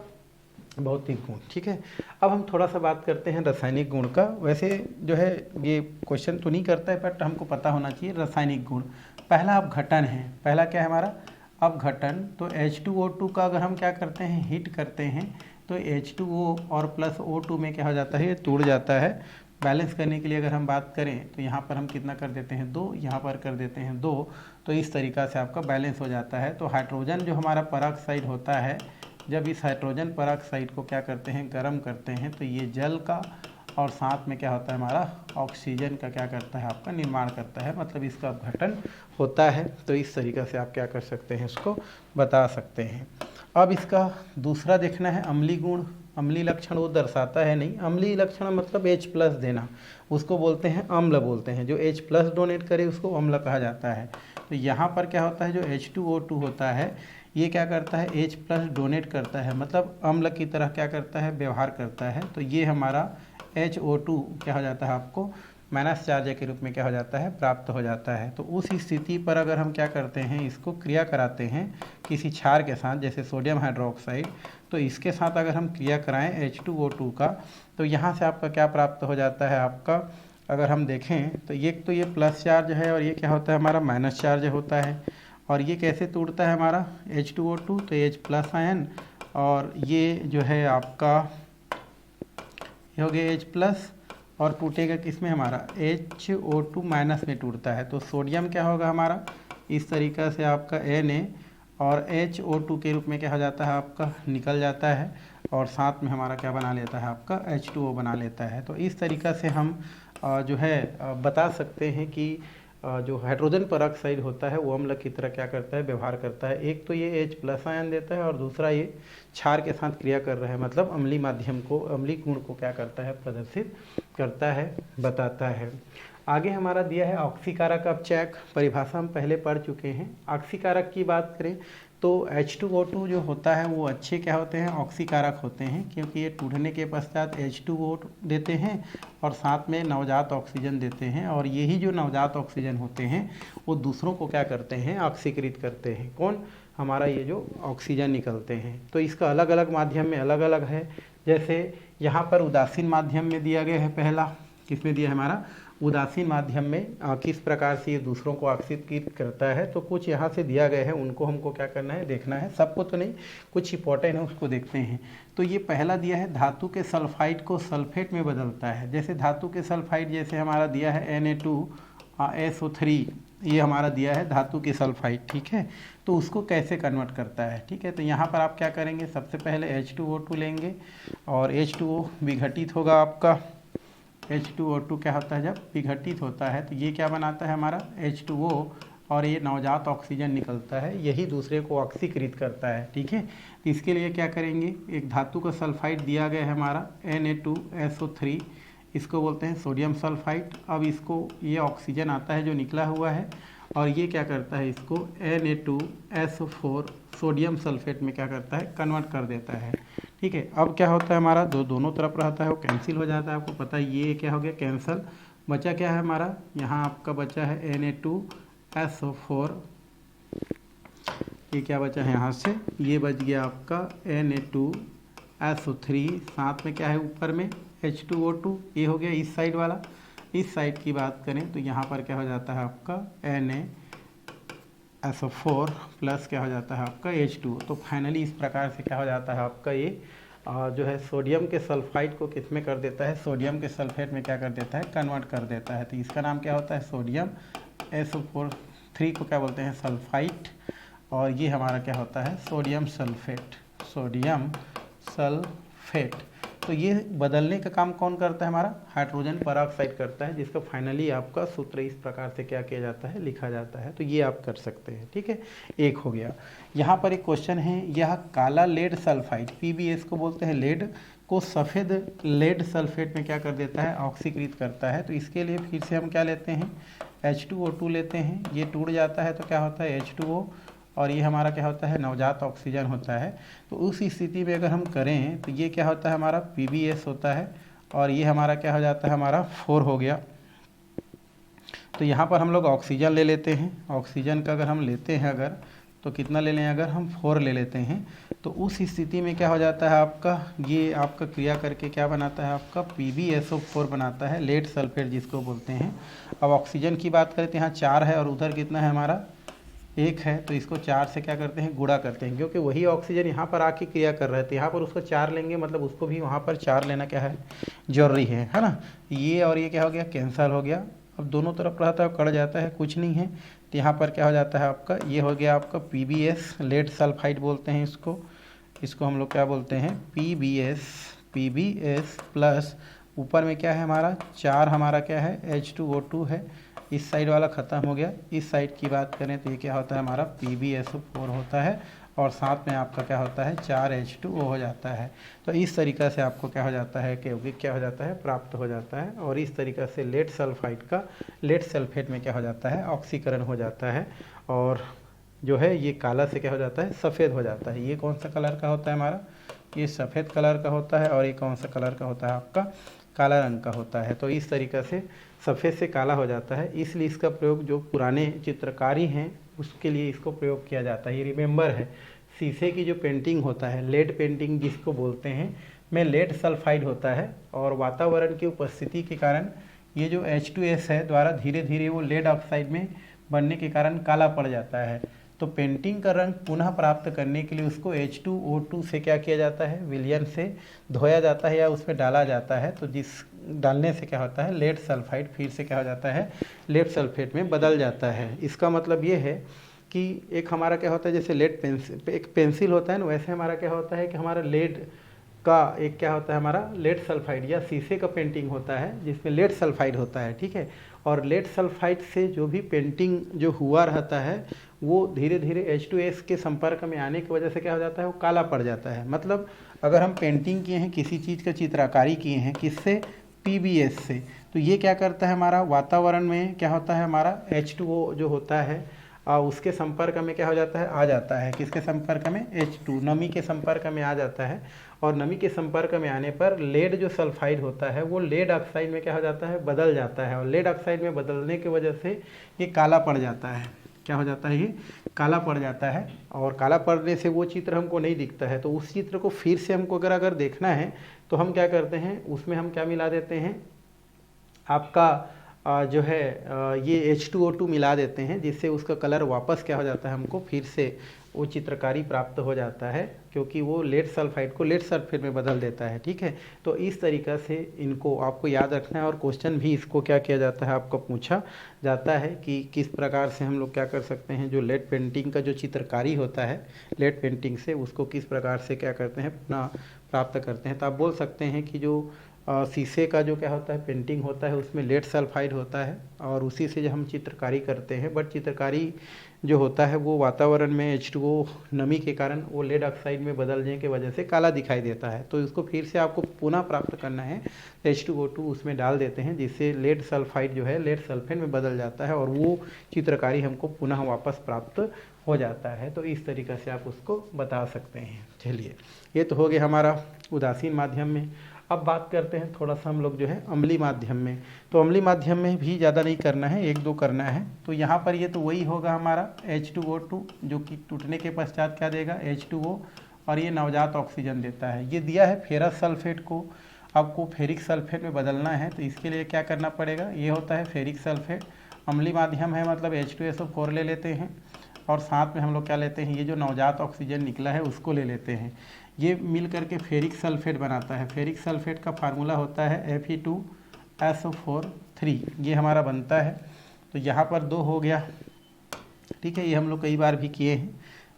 भौतिक गुण। ठीक है, अब हम थोड़ा सा बात करते हैं रासायनिक गुण का। वैसे जो है ये क्वेश्चन तो नहीं करता है, बट हमको पता होना चाहिए रासायनिक गुण। पहला अपघटन है, पहला क्या है हमारा अपघटन। तो H2O2 का अगर हम क्या करते हैं, हीट करते हैं, तो H2O और प्लस O2 में क्या हो जाता है, ये टूट जाता है। बैलेंस करने के लिए अगर हम बात करें तो यहाँ पर हम कितना कर देते हैं, 2, यहाँ पर कर देते हैं 2, तो इस तरीक़ा से आपका बैलेंस हो जाता है। तो हाइड्रोजन जो हमारा पराऑक्साइड होता है, जब इस हाइड्रोजन पराऑक्साइड को क्या करते हैं, गर्म करते हैं, तो ये जल का और साथ में क्या होता है हमारा ऑक्सीजन का क्या करता है, आपका निर्माण करता है, मतलब इसका अपघटन होता है। तो इस तरीक़ा से आप क्या कर सकते हैं, उसको बता सकते हैं। अब इसका दूसरा देखना है अम्लीय गुण। अम्लीय लक्षण वो दर्शाता है नहीं, अम्लीय लक्षण मतलब H+ देना, उसको बोलते हैं अम्ल बोलते हैं। जो H+ डोनेट करे उसको अम्ल कहा जाता है। तो यहाँ पर क्या होता है, जो H2O2 होता है ये क्या करता है, H+ डोनेट करता है, मतलब अम्ल की तरह क्या करता है, व्यवहार करता है। तो ये हमारा HO2 क्या हो जाता है, आपको माइनस चार्ज के रूप में क्या हो जाता है, प्राप्त हो जाता है। तो उस स्थिति पर अगर हम क्या करते हैं, इसको क्रिया कराते हैं किसी क्षार के साथ, जैसे सोडियम हाइड्रोक्साइड, तो इसके साथ अगर हम क्रिया कराएं H2O2 का, तो यहाँ से आपका क्या प्राप्त हो जाता है, आपका अगर हम देखें तो ये प्लस चार्ज है, और ये क्या होता है हमारा माइनस चार्ज होता है। और ये कैसे टूटता है हमारा H2O2, तो H+ आयन, और ये जो है आपका हो गया H+, और टूटेगा किस में, हमारा HO2- में टूटता है। तो सोडियम क्या होगा हमारा, इस तरीक़ा से आपका Na और HO2 के रूप में क्या हो जाता है, आपका निकल जाता है, और साथ में हमारा क्या बना लेता है, आपका H2O बना लेता है। तो इस तरीक़ा से हम जो है बता सकते हैं कि जो हाइड्रोजन पराऑक्साइड होता है वो अम्ल की तरह क्या करता है, व्यवहार करता है। एक तो ये H+ आयन देता है, और दूसरा ये क्षार के साथ क्रिया कर रहा है, मतलब अम्लीय माध्यम को, अम्लीय गुण को क्या करता है, प्रदर्शित करता है, बताता है। आगे हमारा दिया है ऑक्सीकारक अपचयक। परिभाषा हम पहले पढ़ चुके हैं। ऑक्सीकारक की बात करें तो H2O2 जो होता है वो अच्छे क्या होते हैं, ऑक्सीकारक होते हैं, क्योंकि ये टूटने के पश्चात H2O देते हैं और साथ में नवजात ऑक्सीजन देते हैं, और यही जो नवजात ऑक्सीजन होते हैं वो दूसरों को क्या करते हैं, ऑक्सीकृत करते हैं। कौन, हमारा ये जो ऑक्सीजन निकलते हैं। तो इसका अलग अलग माध्यम में अलग अलग है। जैसे यहाँ पर उदासीन माध्यम में दिया गया है, पहला किसमें दिया है हमारा, उदासीन माध्यम में किस प्रकार से ये दूसरों को ऑक्सीकृत करता है। तो कुछ यहाँ से दिया गया है, उनको हमको क्या करना है, देखना है, सबको तो नहीं, कुछ इंपॉर्टेंट है उसको देखते हैं। तो ये पहला दिया है धातु के सल्फाइड को सल्फेट में बदलता है। जैसे धातु के सल्फाइड, जैसे हमारा दिया है Na2SO3, ये हमारा दिया है धातु के सल्फाइड, ठीक है। तो उसको कैसे कन्वर्ट करता है, ठीक है। तो यहाँ पर आप क्या करेंगे, सबसे पहले H2O2 लेंगे, और H2O विघटित होगा आपका। H2O2 क्या होता है, जब विघटित होता है तो ये क्या बनाता है हमारा H2O, और ये नवजात ऑक्सीजन निकलता है, यही दूसरे को ऑक्सीकृत करता है, ठीक है। तो इसके लिए क्या करेंगे, एक धातु का सल्फाइड दिया गया है हमारा Na2SO3, इसको बोलते हैं सोडियम सल्फाइड। अब इसको ये ऑक्सीजन आता है जो निकला हुआ है, और ये क्या करता है, इसको Na2SO4 सोडियम सल्फेट में क्या करता है, कन्वर्ट कर देता है, ठीक है। अब क्या होता है हमारा, दोनों तरफ रहता है वो कैंसिल हो जाता है, आपको पता है ये क्या हो गया कैंसल। बचा क्या है हमारा, यहाँ आपका बचा है Na2SO4, ये क्या बचा है यहाँ से, ये बच गया आपका Na2SO3, साथ में क्या है ऊपर में H2O2, ये हो गया इस साइड वाला। इस साइड की बात करें तो यहाँ पर क्या हो जाता है आपका NaSO4 प्लस क्या हो जाता है आपका H2O। तो फाइनली इस प्रकार से क्या हो जाता है आपका ये जो है सोडियम के सल्फाइड को किस में कर देता है, सोडियम के सल्फेट में क्या कर देता है, कन्वर्ट कर देता है। तो इसका नाम क्या होता है, सोडियम SO4 को क्या बोलते हैं, सल्फाइड, और ये हमारा क्या होता है सोडियम सल्फेट, सोडियम सल्फेट। तो ये बदलने का काम कौन करता है, हमारा हाइड्रोजन परऑक्साइड करता है, जिसका फाइनली आपका सूत्र इस प्रकार से क्या किया जाता है, लिखा जाता है। तो ये आप कर सकते हैं, ठीक है। एक हो गया। यहाँ पर एक क्वेश्चन है, यह काला लेड सल्फाइड PbS को बोलते हैं, लेड को सफ़ेद लेड सल्फेट में क्या कर देता है, ऑक्सीकृत करता है। तो इसके लिए फिर से हम क्या लेते हैं, H2O2 लेते हैं, ये टूट जाता है तो क्या होता है H2O, और ये हमारा क्या होता है नवजात ऑक्सीजन होता है। तो उस स्थिति में अगर हम करें तो ये क्या होता है हमारा PbS होता है, और ये हमारा क्या हो जाता है हमारा 4 हो गया। तो यहाँ पर हम लोग ऑक्सीजन ले लेते हैं, ऑक्सीजन का अगर हम लेते हैं अगर तो कितना ले लें, अगर हम 4 ले लेते हैं तो उस स्थिति में क्या हो जाता है आपका, ये आपका क्रिया करके क्या बनाता है आपका PbSO4 बनाता है, लेड सल्फेट जिसको बोलते हैं। अब ऑक्सीजन की बात करें तो यहाँ 4 है और उधर कितना है हमारा 1 है, तो इसको 4 से क्या करते हैं गुणा करते हैं, क्योंकि वही ऑक्सीजन यहाँ पर आके क्रिया कर रहे थे, यहाँ पर उसको 4 लेंगे मतलब उसको भी वहाँ पर 4 लेना क्या है जरूरी है ना। ये और ये क्या हो गया कैंसल हो गया। अब दोनों तरफ रहता है कट जाता है, कुछ नहीं है। तो यहाँ पर क्या हो जाता है आपका, ये हो गया आपका PbS, लेड सल्फाइड बोलते हैं इसको हम लोग क्या बोलते हैं PbS प्लस ऊपर में क्या है हमारा 4 हमारा क्या है H2O2 है, इस साइड वाला ख़त्म हो गया। इस साइड की बात करें तो ये क्या होता है हमारा PbSO4 होता है, और साथ में आपका क्या होता है 4H2O हो जाता है। तो इस तरीक़ा से आपको क्या हो जाता है कि यौगिक क्या हो जाता है प्राप्त हो जाता है, और इस तरीक़ा से लेड सल्फाइड का लेड सल्फेट में क्या हो जाता है ऑक्सीकरण हो जाता है, और जो है ये काला से क्या हो जाता है सफ़ेद हो जाता है। ये कौन सा कलर का होता है हमारा, ये सफ़ेद कलर का होता है, और ये कौन सा कलर का होता है आपका काला रंग का होता है। तो इस तरीक़ा से सफ़ेद से काला हो जाता है, इसलिए इसका प्रयोग जो पुराने चित्रकारी हैं उसके लिए इसको प्रयोग किया जाता है। ये रिमेंबर है, शीशे की जो पेंटिंग होता है लेड पेंटिंग जिसको बोलते हैं में लेड सल्फाइड होता है, और वातावरण की उपस्थिति के कारण ये जो H2S है द्वारा धीरे धीरे वो लेड ऑक्साइड में बनने के कारण काला पड़ जाता है। तो पेंटिंग का रंग पुनः प्राप्त करने के लिए उसको H2O2 से क्या किया जाता है, विलयन से धोया जाता है या उसमें डाला जाता है। तो जिस डालने से क्या होता है लेड सल्फाइड फिर से क्या हो जाता है लेड सल्फेट में बदल जाता है। इसका मतलब ये है कि एक हमारा क्या होता है जैसे लेड पेंसिल एक पेंसिल होता है ना, वैसे हमारा क्या होता है कि हमारा लेड का एक क्या होता है हमारा लेड सल्फाइड या शीशे का पेंटिंग होता है जिसमें लेड सल्फाइड होता है, ठीक है। और लेड सल्फाइड से जो भी पेंटिंग जो हुआ रहता है वो धीरे धीरे H2S के संपर्क में आने की वजह से क्या हो जाता है वो काला पड़ जाता है। मतलब अगर हम पेंटिंग किए हैं किसी चीज़ का चित्रकारी किए हैं किससे PbS से, तो ये क्या करता है हमारा वातावरण में क्या होता है हमारा H2O जो होता है उसके संपर्क में क्या हो जाता है आ जाता है, किसके संपर्क में H2 नमी के संपर्क में आ जाता है। और नमी के संपर्क में आने पर लेड जो सल्फाइड होता है वो लेड ऑक्साइड में क्या हो जाता है बदल जाता है, और लेड ऑक्साइड में बदलने की वजह से ये काला पड़ जाता है। क्या हो जाता है ये काला पड़ जाता है, और काला पड़ने से वो चित्र हमको नहीं दिखता है। तो उस चित्र को फिर से हमको अगर देखना है तो हम क्या करते हैं उसमें हम क्या मिला देते हैं आपका जो है ये H2O2 मिला देते हैं, जिससे उसका कलर वापस क्या हो जाता है हमको फिर से वो चित्रकारी प्राप्त हो जाता है, क्योंकि वो लेड सल्फाइड को लेड सल्फेट में बदल देता है, ठीक है। तो इस तरीक़ा से इनको आपको याद रखना है, और क्वेश्चन भी इसको क्या किया जाता है आपको पूछा जाता है कि किस प्रकार से हम लोग क्या कर सकते हैं जो लेड पेंटिंग का जो चित्रकारी होता है लेड पेंटिंग से उसको किस प्रकार से क्या करते हैं अपना प्राप्त करते हैं। तो आप बोल सकते हैं कि जो शीशे का जो क्या होता है पेंटिंग होता है उसमें लेड सल्फाइड होता है और उसी से जो हम चित्रकारी करते हैं। बट चित्रकारी जो होता है वो वातावरण में H2O नमी के कारण वो लेड ऑक्साइड में बदलने की वजह से काला दिखाई देता है। तो इसको फिर से आपको पुनः प्राप्त करना है, H2O2 उसमें डाल देते हैं जिससे लेड सल्फाइड जो है लेड सल्फेट में बदल जाता है और वो चित्रकारी हमको पुनः वापस प्राप्त हो जाता है। तो इस तरीक़े से आप उसको बता सकते हैं। चलिए, ये तो हो गया हमारा उदासीन माध्यम में। अब बात करते हैं थोड़ा सा हम लोग जो है अम्लीय माध्यम में। तो अम्लीय माध्यम में भी ज़्यादा नहीं करना है, 1-2 करना है। तो यहाँ पर ये तो वही होगा हमारा H2O2 जो कि टूटने के पश्चात क्या देगा H2O और ये नवजात ऑक्सीजन देता है। ये दिया है फेरस सल्फेट को, आपको फेरिक सल्फेट में बदलना है तो इसके लिए क्या करना पड़ेगा, ये होता है फेरिक सल्फेट। अम्लीय माध्यम है मतलब H2SO4 ले लेते हैं और साथ में हम लोग क्या लेते हैं, ये जो नवजात ऑक्सीजन निकला है उसको ले लेते हैं। ये मिल करके फेरिक सल्फेट बनाता है। फेरिक सल्फेट का फार्मूला होता है Fe2SO4 3, ये हमारा बनता है। तो यहाँ पर 2 हो गया, ठीक है, ये हम लोग कई बार भी किए हैं।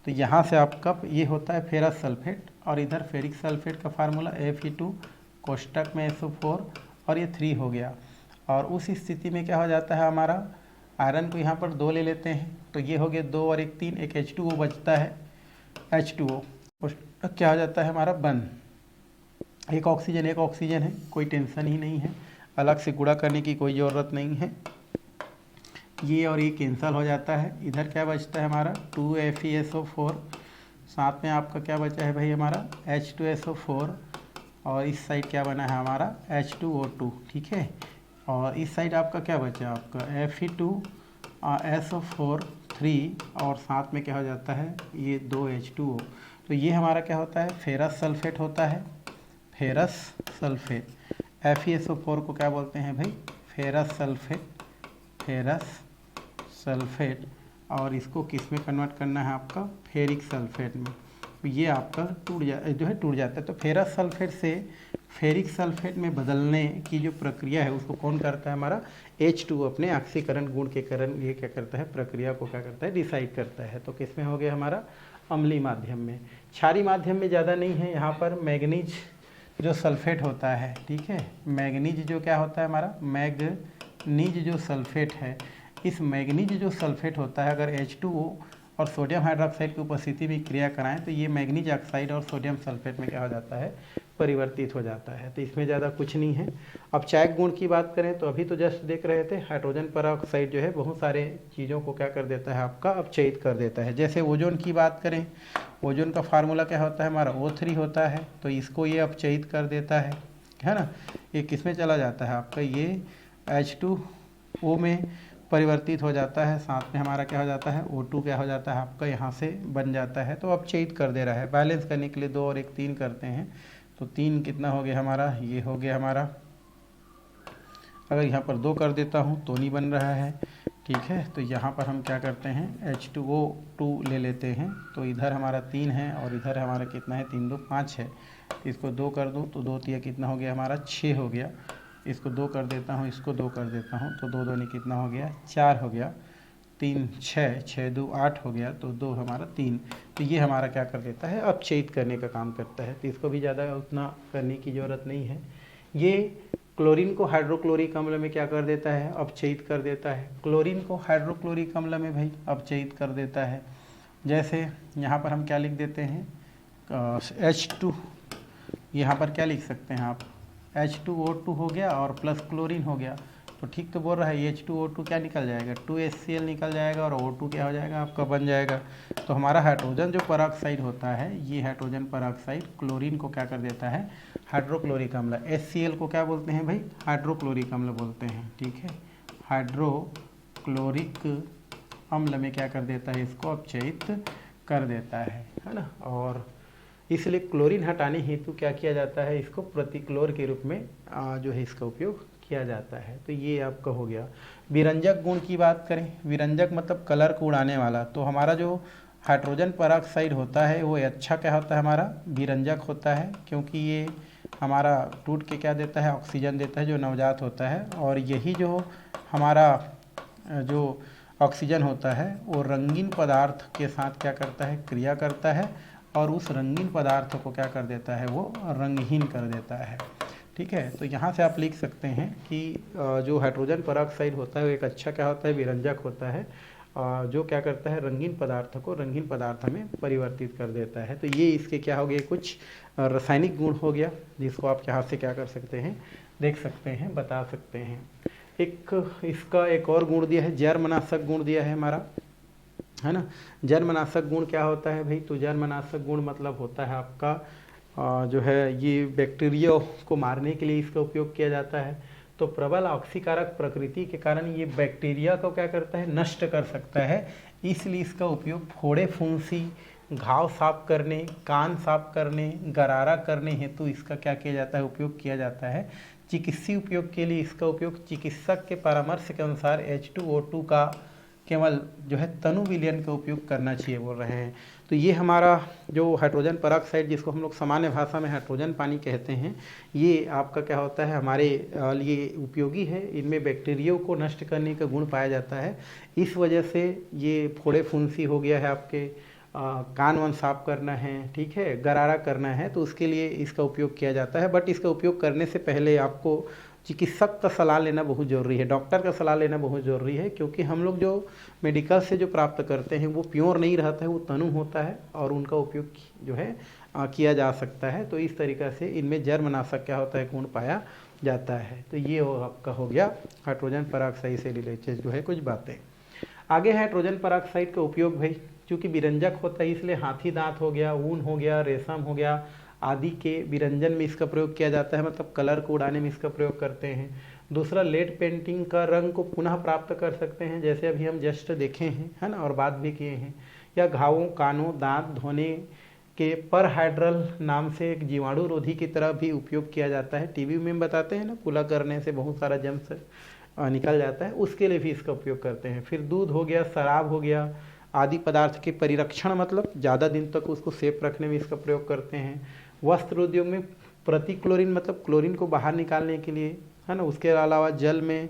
तो यहाँ से आपका ये होता है फेरस सल्फेट और इधर फेरिक सल्फेट का फार्मूला Fe2 कोष्टक में SO4 और ये 3 हो गया। और उस स्थिति में क्या हो जाता है हमारा, आयरन को यहाँ पर 2 ले लेते हैं तो ये हो गया 2 और 1 3, एक H2O बचता है, H2O क्या हो जाता है हमारा बन। एक ऑक्सीजन है, कोई टेंशन ही नहीं है, अलग से गुणा करने की कोई ज़रूरत नहीं है। ये और ये कैंसल हो जाता है। इधर क्या बचता है हमारा 2FeSO4, साथ में आपका क्या बचा है भाई हमारा H2SO4 और इस साइड क्या बना है हमारा H2O2, ठीक है। और इस साइड आपका क्या बचा, आपका Fe2SO4 3 और साथ में क्या हो जाता है ये 2 H2O। तो ये हमारा क्या होता है फेरस सल्फेट होता है, फेरस सल्फेट। FeSO4 को क्या बोलते हैं भाई, फेरस सल्फेट, फेरस सल्फेट। और इसको किस में कन्वर्ट करना है आपका फेरिक सल्फेट में। तो ये आपका टूट जाता है। तो फेरस सल्फेट से फेरिक सल्फेट में बदलने की जो प्रक्रिया है उसको कौन करता है, हमारा H2 अपने ऑक्सीकरण गुण के कारण ये क्या करता है, प्रक्रिया को क्या करता है, डिसाइड करता है। तो किस में हो गया हमारा अम्लीय माध्यम में। क्षारीय माध्यम में ज़्यादा नहीं है, यहाँ पर मैग्नीज जो सल्फेट होता है, ठीक है, मैग्नीज जो क्या होता है हमारा मैग्नीज जो सल्फेट है, इस मैग्नीज जो सल्फेट होता है अगर H2O और सोडियम हाइड्रोक्साइड की उपस्थिति में क्रिया कराएं तो ये मैग्नीज ऑक्साइड और सोडियम सल्फेट में क्या हो जाता है, परिवर्तित हो जाता है। तो इसमें ज़्यादा कुछ नहीं है। अब चायक गुण की बात करें तो अभी तो जस्ट देख रहे थे हाइड्रोजन परऑक्साइड जो है बहुत सारे चीज़ों को क्या कर देता है आपका अपचयित कर देता है। जैसे ओजोन की बात करें, ओजोन का फार्मूला क्या होता है हमारा O3 होता है, तो इसको ये अपचयित कर देता है ना। ये किस में चला जाता है आपका, ये H2O में परिवर्तित हो जाता है, साथ में हमारा क्या हो जाता है O2 क्या हो जाता है आपका यहाँ से बन जाता है। तो अपचयित कर दे रहा है। बैलेंस करने के लिए 2 और 1 3 करते हैं तो 3 कितना हो गया हमारा, ये हो गया हमारा। अगर यहाँ पर 2 कर देता हूँ तो नहीं बन रहा है, ठीक है। तो यहाँ पर हम क्या करते हैं H2O2 ले लेते हैं। तो इधर हमारा 3 है और इधर हमारा कितना है 3 2 5 है। इसको 2 कर दूँ तो 2 3 कितना हो गया हमारा 6 हो गया। इसको 2 कर देता हूँ, इसको 2 कर देता हूँ तो 2 2 नहीं कितना हो गया 4 हो गया, 3 6 6 2 8 हो गया, तो 2 हमारा 3। तो ये हमारा क्या कर देता है अपचयित करने का काम करता है। तो इसको भी ज़्यादा उतना करने की ज़रूरत नहीं है। ये क्लोरीन को हाइड्रोक्लोरिक अम्ल में क्या कर देता है, अपचयित कर देता है। क्लोरीन को हाइड्रोक्लोरिक अम्ल में भाई अपचयित कर देता है। जैसे यहाँ पर हम क्या लिख देते हैं H2, यहाँ पर क्या लिख सकते हैं आप H2O2 हो गया और प्लस क्लोरीन हो गया। तो ठीक तो बोल रहा है, ये H2O2 क्या निकल जाएगा 2HCl निकल जाएगा और O2 क्या हो जाएगा आपका बन जाएगा। तो हमारा हाइड्रोजन जो परऑक्साइड होता है, ये हाइड्रोजन परऑक्साइड क्लोरीन को क्या कर देता है हाइड्रोक्लोरिक अम्ल। HCl को क्या बोलते हैं भाई हाइड्रोक्लोरिक अम्ल बोलते हैं, ठीक है। हाइड्रोक्लोरिक अम्ल में क्या कर देता है, इसको अपचयित कर देता है ना। और इसलिए क्लोरीन हटाने हेतु क्या किया जाता है, इसको प्रतिक्लोर के रूप में जो है इसका उपयोग किया जाता है। तो ये आपका हो गया। विरंजक गुण की बात करें, विरंजक मतलब कलर को उड़ाने वाला। तो हमारा जो हाइड्रोजन परऑक्साइड होता है वो अच्छा क्या होता है हमारा विरंजक होता है, क्योंकि ये हमारा टूट के क्या देता है ऑक्सीजन देता है जो नवजात होता है। और यही जो हमारा जो ऑक्सीजन होता है वो रंगीन पदार्थ के साथ क्या करता है क्रिया करता है और उस रंगीन पदार्थ को क्या कर देता है वो रंगहीन कर देता है। ठीक है। तो यहाँ से आप लिख सकते हैं कि जो हाइड्रोजन पेरोक्साइड होता है वो एक अच्छा क्या होता है, विरंजक होता है, जो क्या करता है, रंगीन पदार्थ को रंगीन पदार्थ में परिवर्तित कर देता है। तो ये इसके क्या हो गए, कुछ रासायनिक गुण हो गया, जिसको आप यहाँ से क्या कर सकते हैं, देख सकते हैं, बता सकते हैं। एक इसका एक और गुण दिया है, जर्मनाशक गुण दिया है हमारा, है ना। जर्मनाशक गुण क्या होता है भाई, तो जर्मनाशक गुण मतलब होता है आपका जो है ये बैक्टीरिया को मारने के लिए इसका उपयोग किया जाता है। तो प्रबल ऑक्सीकारक प्रकृति के कारण ये बैक्टीरिया को क्या करता है, नष्ट कर सकता है। इसलिए इसका उपयोग फोड़े फुंसी, घाव साफ करने, कान साफ करने, गरारा करने हेतु इसका क्या किया जाता है, उपयोग किया जाता है। चिकित्सीय उपयोग के लिए इसका उपयोग चिकित्सक के परामर्श के अनुसार H2O2 का केवल जो है तनु विलयन का उपयोग करना चाहिए बोल रहे हैं। तो ये हमारा जो हाइड्रोजन पेरोक्साइड, जिसको हम लोग सामान्य भाषा में हाइड्रोजन पानी कहते हैं, ये आपका क्या होता है, हमारे लिए उपयोगी है। इनमें बैक्टीरिया को नष्ट करने का गुण पाया जाता है। इस वजह से ये फोड़े फुंसी हो गया है, आपके कान वान साफ करना है, ठीक है, गरारा करना है, तो उसके लिए इसका उपयोग किया जाता है। बट इसका उपयोग करने से पहले आपको चिकित्सक का सलाह लेना बहुत ज़रूरी है, डॉक्टर का सलाह लेना बहुत ज़रूरी है, क्योंकि हम लोग जो मेडिकल से जो प्राप्त करते हैं वो प्योर नहीं रहता है, वो तनु होता है और उनका उपयोग जो है किया जा सकता है। तो इस तरीक़ा से इनमें जर्मनाशक क्या होता है, गुण पाया जाता है। तो ये आपका हो गया हाइड्रोजन पेरोक्साइड से रिलेटेड जो है कुछ बातें। आगे हाइड्रोजन पेरोक्साइड का उपयोग भाई, चूँकि विरंजक होता है इसलिए हाथी दांत हो गया, ऊन हो गया, रेशम हो गया आदि के विरंजन में इसका प्रयोग किया जाता है, मतलब कलर को उड़ाने में इसका प्रयोग करते हैं। दूसरा, लेड पेंटिंग का रंग को पुनः प्राप्त कर सकते हैं, जैसे अभी हम जस्ट देखे हैं, है ना, और बात भी किए हैं। या घावों, कानों, दांत धोने के परहाइड्रल नाम से एक जीवाणु रोधी की तरह भी उपयोग किया जाता है। टीवी में बताते हैं ना, कुला करने से बहुत सारा जम्स निकल जाता है, उसके लिए भी इसका उपयोग करते हैं। फिर दूध हो गया, शराब हो गया आदि पदार्थ के परिरक्षण, मतलब ज़्यादा दिन तक उसको सेफ रखने में इसका प्रयोग करते हैं। वस्त्र उद्योग में प्रतिक्लोरीन, मतलब क्लोरीन को बाहर निकालने के लिए, है ना। उसके अलावा जल में,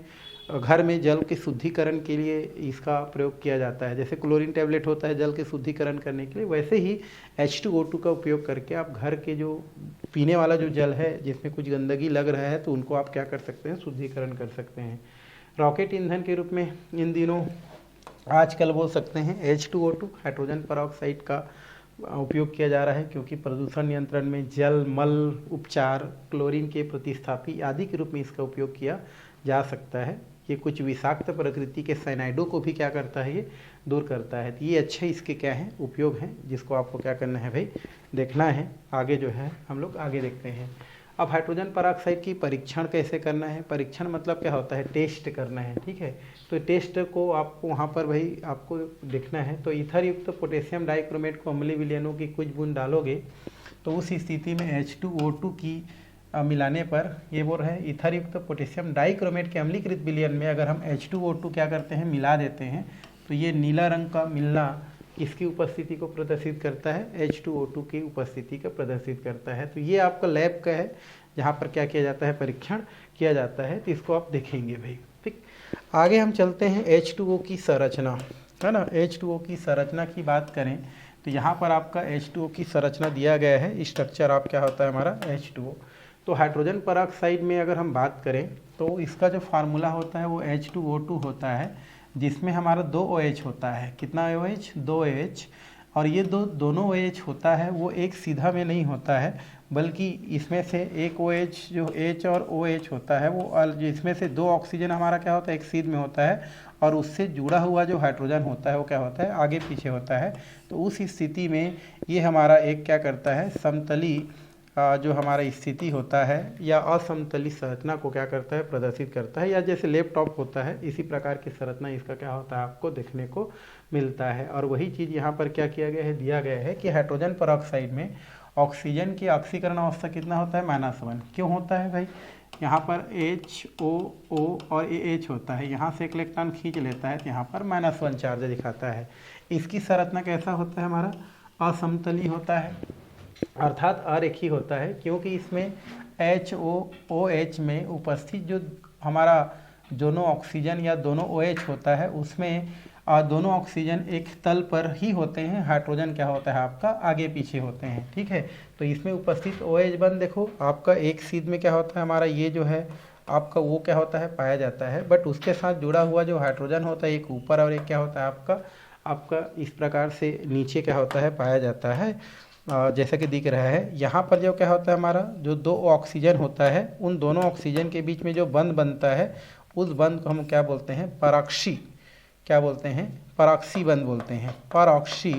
घर में जल के शुद्धिकरण के लिए इसका प्रयोग किया जाता है। जैसे क्लोरीन टैबलेट होता है जल के शुद्धिकरण करने के लिए, वैसे ही H2O2 का उपयोग करके आप घर के जो पीने वाला जो जल है जिसमें कुछ गंदगी लग रहा है, तो उनको आप क्या कर सकते हैं, शुद्धिकरण कर सकते हैं। रॉकेट ईंधन के रूप में इन दिनों आजकल बोल सकते हैं H2O2 हाइड्रोजन पेरोक्साइड का उपयोग किया जा रहा है, क्योंकि प्रदूषण नियंत्रण में जल मल उपचार, क्लोरीन के प्रतिस्थापी आदि के रूप में इसका उपयोग किया जा सकता है। ये कुछ विषाक्त प्रकृति के साइनाइडों को भी क्या करता है, ये दूर करता है। तो ये अच्छे इसके क्या हैं, उपयोग हैं, जिसको आपको क्या करना है भाई, देखना है। आगे जो है हम लोग आगे देखते हैं। अब हाइड्रोजन पेरोक्साइड की परीक्षण कैसे करना है। परीक्षण मतलब क्या होता है, टेस्ट करना है, ठीक है। तो टेस्ट को आपको वहाँ पर भाई आपको देखना है। तो ईथर युक्त पोटेशियम डाइक्रोमेट को अम्लीय विलयनों की कुछ बूंद डालोगे, तो उस स्थिति में H2O2 की मिलाने पर, ये बोल रहे हैं ईथर युक्त पोटेशियम डाइक्रोमेट के अम्लीकृत विलयन में अगर हम H2O2 क्या करते हैं, मिला देते हैं, तो ये नीला रंग का मिलना इसकी उपस्थिति को प्रदर्शित करता है, H2O2 की उपस्थिति का प्रदर्शित करता है। तो ये आपका लैब का है, जहाँ पर क्या किया जाता है, परीक्षण किया जाता है। तो इसको आप देखेंगे भाई, ठीक। आगे हम चलते हैं H2O की संरचना, है ना। H2O की संरचना की बात करें तो यहाँ पर आपका H2O की संरचना दिया गया है। स्ट्रक्चर आप क्या होता है हमारा H2O। तो हाइड्रोजन पेरोक्साइड में अगर हम बात करें तो इसका जो फार्मूला होता है वो H2O2 होता है, जिसमें हमारा 2 OH होता है। कितना OH, 2 OH। और ये दोनों OH होता है वो एक सीधा में नहीं होता है, बल्कि इसमें से एक OH जो H और OH होता है वो, जिसमें से 2 ऑक्सीजन हमारा क्या होता है, एक सीध में होता है, और उससे जुड़ा हुआ जो हाइड्रोजन होता है वो क्या होता है, आगे पीछे होता है। तो उस स्थिति में ये हमारा एक क्या करता है, समतली जो हमारा स्थिति होता है या असमतली संरचना को क्या करता है, प्रदर्शित करता है। या जैसे लैपटॉप होता है, इसी प्रकार की संरचना इसका क्या होता है, आपको देखने को मिलता है। और वही चीज़ यहाँ पर क्या किया गया है, दिया गया है कि हाइड्रोजन पेरोक्साइड में ऑक्सीजन की ऑक्सीकरण अवस्था कितना होता है, -1। क्यों होता है भाई, यहाँ पर HOO और AH होता है, यहाँ से एक इलेक्ट्रॉन खींच लेता है तो यहाँ पर -1 चार्ज दिखाता है। इसकी संरचना कैसा होता है, हमारा असमतली होता है, अर्थात अरेखीय होता है, क्योंकि इसमें HOOH में उपस्थित जो हमारा दोनों ऑक्सीजन या दोनों OH होता है उसमें दोनों ऑक्सीजन एक तल पर ही होते हैं, हाइड्रोजन क्या होता है आपका आगे पीछे होते हैं, ठीक है। तो इसमें उपस्थित OH बंध देखो आपका एक सीध में क्या होता है हमारा, ये जो है आपका वो क्या होता है पाया जाता है, बट उसके साथ जुड़ा हुआ जो हाइड्रोजन होता है एक ऊपर और एक क्या होता है आपका आपका इस प्रकार से नीचे क्या होता है पाया जाता है। जैसा कि दिख रहा है यहाँ पर जो क्या होता है हमारा जो दो ऑक्सीजन होता है, उन दोनों ऑक्सीजन के बीच में जो बंध बनता है उस बंध को हम क्या बोलते हैं, पराक्षी, क्या बोलते हैं, पराक्षी बंध बोलते हैं। पराक्षी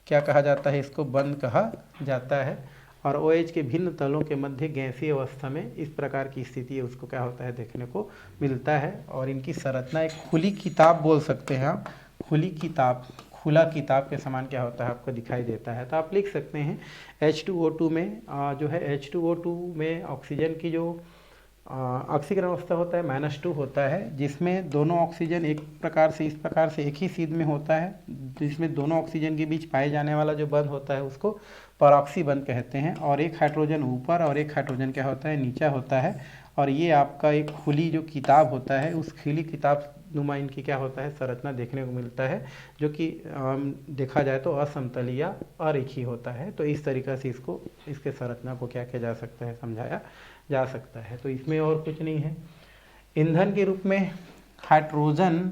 क्या कहा जाता है, इसको बंध कहा जाता है। और OH के भिन्न तलों के मध्य गैसीय अवस्था में इस प्रकार की स्थिति है उसको क्या होता है देखने को मिलता है। और इनकी संरचना एक खुली किताब बोल सकते हैं आप, खुली किताब, खुला किताब के समान क्या होता है आपको दिखाई देता है। तो आप लिख सकते हैं H2O2 में जो है H2O2 में ऑक्सीजन की जो ऑक्सीकरण अवस्था होता है -2 होता है, जिसमें दोनों ऑक्सीजन एक प्रकार से इस प्रकार से एक ही सीध में होता है, जिसमें दोनों ऑक्सीजन के बीच पाए जाने वाला जो बंध होता है उसको परऑक्सी बंध कहते हैं। और एक हाइड्रोजन ऊपर और एक हाइड्रोजन क्या होता है नीचा होता है। और ये आपका एक खुली जो किताब होता है उस खुली किताब नुमा इनकी क्या होता है संरचना देखने को मिलता है, जो कि देखा जाए तो असमतलीय या अरेखी होता है। तो इस तरीक़ा से इसको इसके संरचना को क्या किया जा सकता है, समझाया जा सकता है। तो इसमें और कुछ नहीं है। ईंधन के रूप में हाइड्रोजन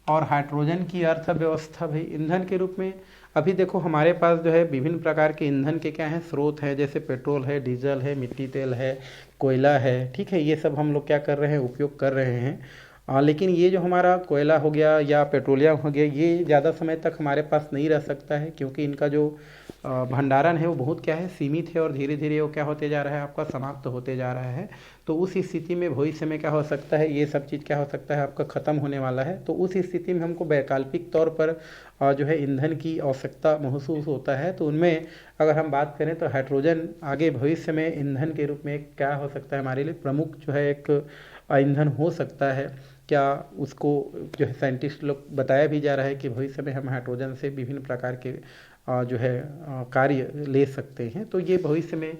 और हाइड्रोजन की अर्थव्यवस्था भी ईंधन के रूप में अभी देखो हमारे पास जो है विभिन्न प्रकार के ईंधन के क्या हैं स्रोत हैं, जैसे पेट्रोल है, डीजल है, मिट्टी तेल है, कोयला है, ठीक है। ये सब हम लोग क्या कर रहे हैं, उपयोग कर रहे हैं। लेकिन ये जो हमारा कोयला हो गया या पेट्रोलियम हो गया, ये ज़्यादा समय तक हमारे पास नहीं रह सकता है, क्योंकि इनका जो भंडारण है वो बहुत क्या है सीमित है, और धीरे धीरे वो क्या होते जा रहा है आपका समाप्त होते जा रहा है। तो उस स्थिति में भविष्य में क्या हो सकता है, ये सब चीज़ क्या हो सकता है आपका ख़त्म होने वाला है। तो उस स्थिति में हमको वैकल्पिक तौर पर जो है ईंधन की आवश्यकता महसूस होता है। तो उनमें अगर हम बात करें तो हाइड्रोजन आगे भविष्य में ईंधन के रूप में क्या हो सकता है, हमारे लिए प्रमुख जो है एक ईंधन हो सकता है। क्या उसको जो है साइंटिस्ट लोग बताया भी जा रहा है कि भविष्य में हम हाइड्रोजन से विभिन्न प्रकार के जो है कार्य ले सकते हैं। तो ये भविष्य में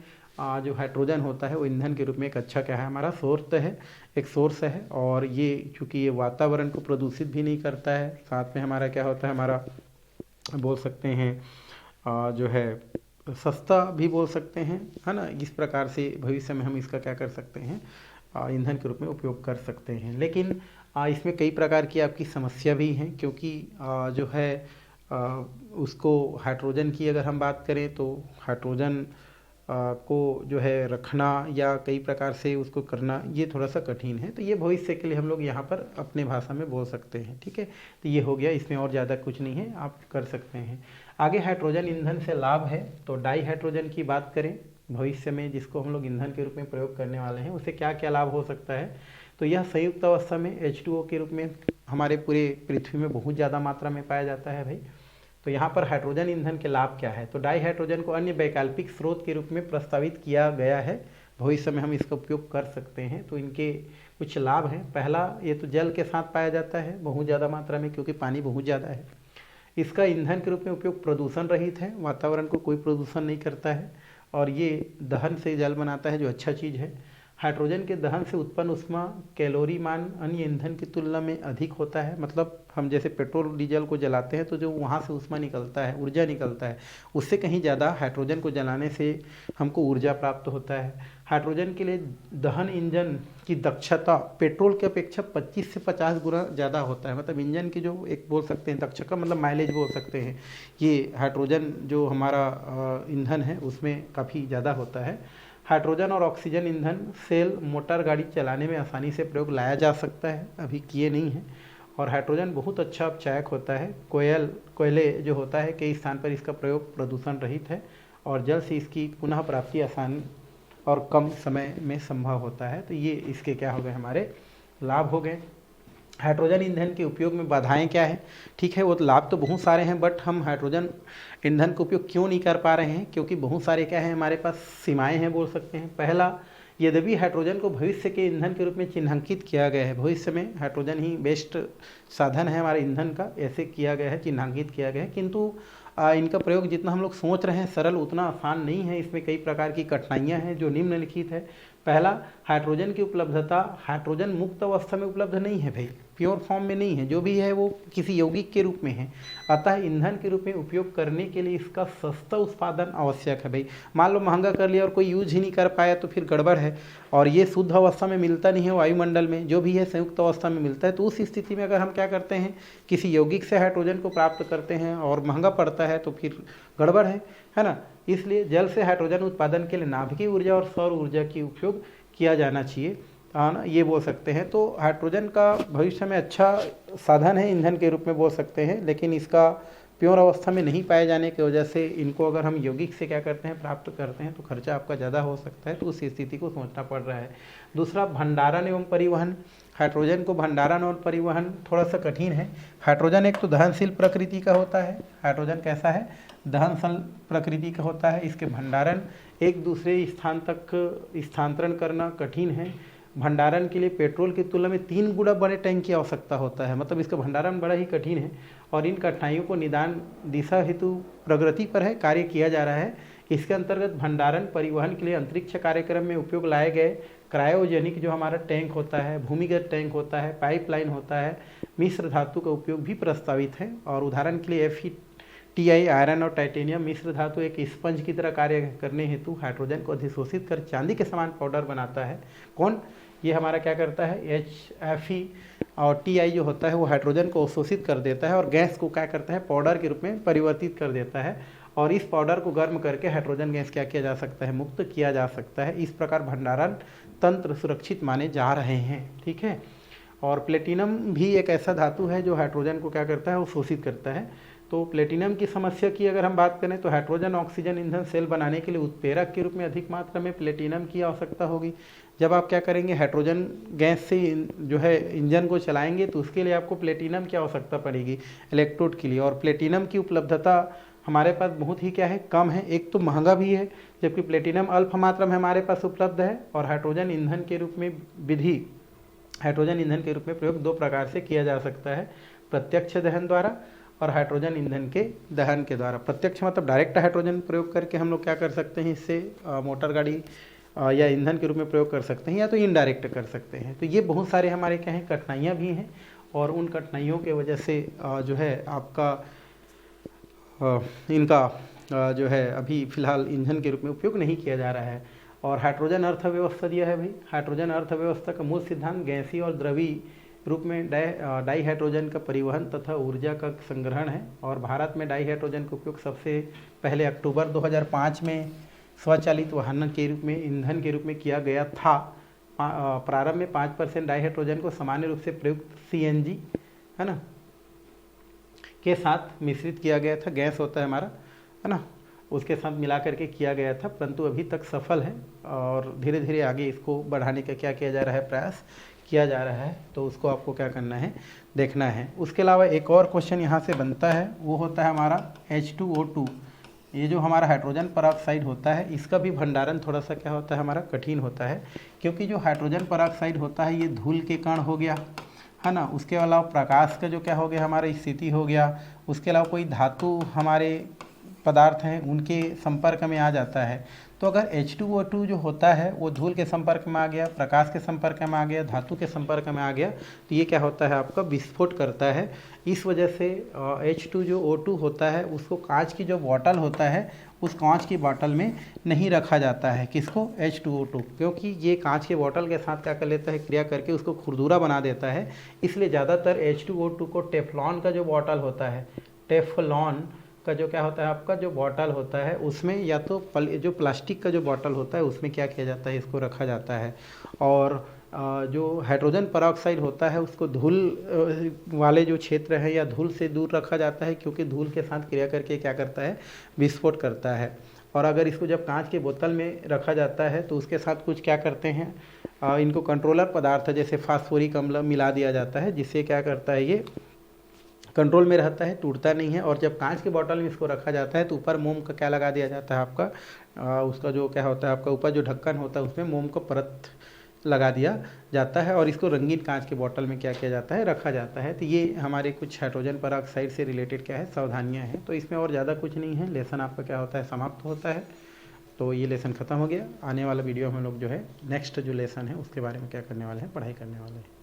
जो हाइड्रोजन होता है वो ईंधन के रूप में एक अच्छा क्या है हमारा सोर्स है, एक सोर्स है। और ये चूँकि ये वातावरण को प्रदूषित भी नहीं करता है, साथ में हमारा क्या होता है, हमारा बोल सकते हैं जो है सस्ता भी बोल सकते हैं, है ना। इस प्रकार से भविष्य में हम इसका क्या कर सकते हैं, ईंधन के रूप में उपयोग कर सकते हैं। लेकिन इसमें कई प्रकार की आपकी समस्या भी हैं, क्योंकि जो है उसको हाइड्रोजन की अगर हम बात करें तो हाइड्रोजन को जो है रखना या कई प्रकार से उसको करना ये थोड़ा सा कठिन है। तो ये भविष्य के लिए हम लोग यहाँ पर अपने भाषा में बोल सकते हैं, ठीक है। तो ये हो गया, इसमें और ज़्यादा कुछ नहीं है, आप कर सकते हैं। आगे हाइड्रोजन ईंधन से लाभ है, तो डाई हाइड्रोजन की बात करें भविष्य में जिसको हम लोग ईंधन के रूप में प्रयोग करने वाले हैं, उससे क्या क्या लाभ हो सकता है। तो यह संयुक्त अवस्था में H2O के रूप में हमारे पूरे पृथ्वी में बहुत ज़्यादा मात्रा में पाया जाता है भाई। तो यहाँ पर हाइड्रोजन ईंधन के लाभ क्या है, तो डाई हाइड्रोजन को अन्य वैकल्पिक स्रोत के रूप में प्रस्तावित किया गया है, भविष्य में हम इसका उपयोग कर सकते हैं। तो इनके कुछ लाभ हैं। पहला, ये तो जल के साथ पाया जाता है बहुत ज़्यादा मात्रा में, क्योंकि पानी बहुत ज़्यादा है। इसका ईंधन के रूप में उपयोग प्रदूषण रहित है, वातावरण को कोई प्रदूषण नहीं करता है, और ये दहन से जल बनाता है जो अच्छा चीज़ है। हाइड्रोजन के दहन से उत्पन्न ऊष्मा कैलोरी मान अन्य ईंधन की तुलना में अधिक होता है। मतलब हम जैसे पेट्रोल डीजल को जलाते हैं तो जो वहाँ से ऊष्मा निकलता है, ऊर्जा निकलता है, उससे कहीं ज़्यादा हाइड्रोजन को जलाने से हमको ऊर्जा प्राप्त होता है। हाइड्रोजन के लिए दहन इंजन की दक्षता पेट्रोल की अपेक्षा 25 से 50 गुना ज़्यादा होता है। मतलब इंजन की जो एक बोल सकते हैं दक्षता, मतलब माइलेज बोल सकते हैं, ये हाइड्रोजन जो हमारा ईंधन है उसमें काफ़ी ज़्यादा होता है। हाइड्रोजन और ऑक्सीजन ईंधन सेल मोटर गाड़ी चलाने में आसानी से प्रयोग लाया जा सकता है, अभी किए नहीं है। और हाइड्रोजन बहुत अच्छा अपचायक होता है। कोयले जो होता है कई स्थान पर इसका प्रयोग प्रदूषण रहित है, और जल से इसकी पुनः प्राप्ति आसान और कम समय में संभव होता है। तो ये इसके क्या हो गए, हमारे लाभ हो गए। हाइड्रोजन ईंधन के उपयोग में बाधाएं क्या है, ठीक है, वो तो लाभ तो बहुत सारे हैं, बट हम हाइड्रोजन ईंधन का उपयोग क्यों नहीं कर पा रहे हैं, क्योंकि बहुत सारे क्या है हमारे पास सीमाएं हैं बोल सकते हैं। पहला, यद्यपि हाइड्रोजन को भविष्य के ईंधन के रूप में चिन्हांकित किया गया है, भविष्य में हाइड्रोजन ही बेस्ट साधन है हमारे ईंधन का, ऐसे किया गया है, चिन्हांकित किया गया है, किंतु इनका प्रयोग जितना हम लोग सोच रहे हैं सरल उतना आसान नहीं है। इसमें कई प्रकार की कठिनाइयाँ हैं जो निम्नलिखित है। पहला, हाइड्रोजन की उपलब्धता हाइड्रोजन मुक्त अवस्था में उपलब्ध नहीं है भाई, प्योर फॉर्म में नहीं है, जो भी है वो किसी यौगिक के रूप में है। अतः ईंधन के रूप में उपयोग करने के लिए इसका सस्ता उत्पादन आवश्यक है भाई। मान लो महंगा कर लिया और कोई यूज ही नहीं कर पाया तो फिर गड़बड़ है। और ये शुद्ध अवस्था में मिलता नहीं है वायुमंडल में, जो भी है संयुक्त अवस्था में मिलता है। तो उस स्थिति में अगर हम क्या करते हैं, किसी यौगिक से हाइड्रोजन को प्राप्त करते हैं और महंगा पड़ता है तो फिर गड़बड़ है ना। इसलिए जल से हाइड्रोजन उत्पादन के लिए नाभिकीय ऊर्जा और सौर ऊर्जा की उपयोग किया जाना चाहिए, है ना, ये बोल सकते हैं। तो हाइड्रोजन का भविष्य में अच्छा साधन है, ईंधन के रूप में बोल सकते हैं, लेकिन इसका प्योर अवस्था में नहीं पाए जाने की वजह से इनको अगर हम यौगिक से क्या करते हैं, प्राप्त करते हैं, तो खर्चा आपका ज़्यादा हो सकता है। तो उस स्थिति को सोचना पड़ रहा है। दूसरा, भंडारण एवं परिवहन। हाइड्रोजन को भंडारण और परिवहन थोड़ा सा कठिन है। हाइड्रोजन एक तो दहनशील प्रकृति का होता है। हाइड्रोजन कैसा है, दहनशील प्रकृति का होता है। इसके भंडारण एक दूसरे स्थान तक स्थानांतरण करना कठिन है। भंडारण के लिए पेट्रोल की तुलना में 3 गुना बड़े टैंक की आवश्यकता होता है, मतलब इसका भंडारण बड़ा ही कठिन है। और इन कठिनाइयों को निदान दिशा हेतु प्रगति पर है, कार्य किया जा रहा है। इसके अंतर्गत भंडारण परिवहन के लिए अंतरिक्ष कार्यक्रम में उपयोग लाए गए क्रायोजेनिक जो हमारा टैंक होता है, भूमिगत टैंक होता है, पाइपलाइन होता है, मिश्र धातु का उपयोग भी प्रस्तावित है। और उदाहरण के लिए FeTi आयरन और टाइटेनियम मिश्र धातु एक स्पंज की तरह कार्य करने हेतु हाइड्रोजन को अधिशोषित कर चांदी के समान पाउडर बनाता है। कौन, ये हमारा क्या करता है, HFe और Ti जो होता है वो हाइड्रोजन को अवशोषित कर देता है और गैस को क्या करता है, पाउडर के रूप में परिवर्तित कर देता है। और इस पाउडर को गर्म करके हाइड्रोजन गैस क्या किया जा सकता है, मुक्त किया जा सकता है। इस प्रकार भंडारण तंत्र सुरक्षित माने जा रहे हैं, ठीक है। और प्लेटिनम भी एक ऐसा धातु है जो हाइड्रोजन को क्या करता है, वो शोषित करता है। तो प्लेटिनम की समस्या की अगर हम बात करें तो हाइड्रोजन ऑक्सीजन ईंधन सेल बनाने के लिए उत्प्रेरक के रूप में अधिक मात्रा में प्लेटिनम की आवश्यकता होगी। जब आप क्या करेंगे, हाइड्रोजन गैस से जो है इंजन को चलाएंगे तो उसके लिए आपको प्लेटिनम की आवश्यकता पड़ेगी इलेक्ट्रोड के लिए। और प्लेटिनम की उपलब्धता हमारे पास बहुत ही क्या है, कम है। एक तो महंगा भी है, जबकि प्लेटिनम अल्प मात्रा में हमारे पास उपलब्ध है। और हाइड्रोजन ईंधन के रूप में हाइड्रोजन ईंधन के रूप में प्रयोग 2 प्रकार से किया जा सकता है, प्रत्यक्ष दहन द्वारा और हाइड्रोजन ईंधन के दहन के द्वारा। प्रत्यक्ष मतलब डायरेक्ट हाइड्रोजन प्रयोग करके हम लोग क्या कर सकते हैं, इससे मोटर गाड़ी या ईंधन के रूप में प्रयोग कर सकते हैं, या तो इनडायरेक्ट कर सकते हैं। तो ये बहुत सारे हमारे क्या हैं, कठिनाइयाँ भी हैं। और उन कठिनाइयों के वजह से जो है आपका इनका जो है अभी फ़िलहाल ईंधन के रूप में उपयोग नहीं किया जा रहा है। और हाइड्रोजन अर्थव्यवस्था दिया है भाई। हाइड्रोजन अर्थव्यवस्था का मूल सिद्धांत गैसीय और द्रवीय रूप में डाई हाइड्रोजन का परिवहन तथा ऊर्जा का संग्रहण है। और भारत में डाई हाइड्रोजन का उपयोग सबसे पहले अक्टूबर 2005 में स्वचालित वाहन के रूप में ईंधन के रूप में किया गया था। प्रारंभ में 5% डाई हाइड्रोजन को सामान्य रूप से प्रयुक्त CNG है ना के साथ मिश्रित किया गया था। गैस होता है हमारा, है ना, उसके साथ मिला करके किया गया था, परंतु अभी तक सफल है। और धीरे धीरे आगे इसको बढ़ाने का क्या किया जा रहा है, प्रयास किया जा रहा है। तो उसको आपको क्या करना है, देखना है। उसके अलावा एक और क्वेश्चन यहाँ से बनता है, वो होता है हमारा H2O2। ये जो हमारा हाइड्रोजन परऑक्साइड होता है, इसका भी भंडारण थोड़ा सा क्या होता है, हमारा कठिन होता है। क्योंकि जो हाइड्रोजन परऑक्साइड होता है ये धूल के कण हो गया, है ना, उसके अलावा प्रकाश का जो क्या हो गया, हमारा स्थिति हो गया, उसके अलावा कोई धातु हमारे पदार्थ हैं उनके संपर्क में आ जाता है। तो अगर H2O2 जो होता है वो धूल के संपर्क में आ गया, प्रकाश के संपर्क में आ गया, धातु के संपर्क में आ गया, तो ये क्या होता है, आपका विस्फोट करता है। इस वजह से H2 जो O2 होता है उसको कांच की जो बॉटल होता है उस कांच की बॉटल में नहीं रखा जाता है। किसको, H2O2, क्योंकि ये कांच के बॉटल के साथ क्या कर लेता है, क्रिया करके उसको खुरदुरा बना देता है। इसलिए ज़्यादातर H2O2 को टेफ्लॉन का जो बॉटल होता है, टेफ्लॉन का जो क्या होता है आपका जो बॉटल होता है उसमें, या तो जो प्लास्टिक का जो बॉटल होता है उसमें क्या किया जाता है, इसको रखा जाता है। और जो हाइड्रोजन परऑक्साइड होता है उसको धूल वाले जो क्षेत्र है या धूल से दूर रखा जाता है, क्योंकि धूल के साथ क्रिया करके क्या करता है, विस्फोट करता है। और अगर इसको जब कांच के बोतल में रखा जाता है तो उसके साथ कुछ क्या करते हैं, इनको कंट्रोलर पदार्थ जैसे फास्फोरिक अम्ल मिला दिया जाता है, जिससे क्या करता है, ये कंट्रोल में रहता है, टूटता नहीं है। और जब कांच के बॉटल में इसको रखा जाता है तो ऊपर मोम का क्या लगा दिया जाता है आपका, उसका जो क्या होता है आपका ऊपर जो ढक्कन होता है उसमें मोम का परत लगा दिया जाता है। और इसको रंगीन कांच के बॉटल में क्या किया जाता है, रखा जाता है। तो ये हमारे कुछ हाइड्रोजन परऑक्साइड से रिलेटेड क्या है, सावधानियाँ हैं। तो इसमें और ज़्यादा कुछ नहीं है, लेसन आपका क्या होता है, समाप्त होता है। तो ये लेसन ख़त्म हो गया। आने वाला वीडियो हम लोग जो है नेक्स्ट जो लेसन है उसके बारे में क्या करने वाले हैं, पढ़ाई करने वाले हैं।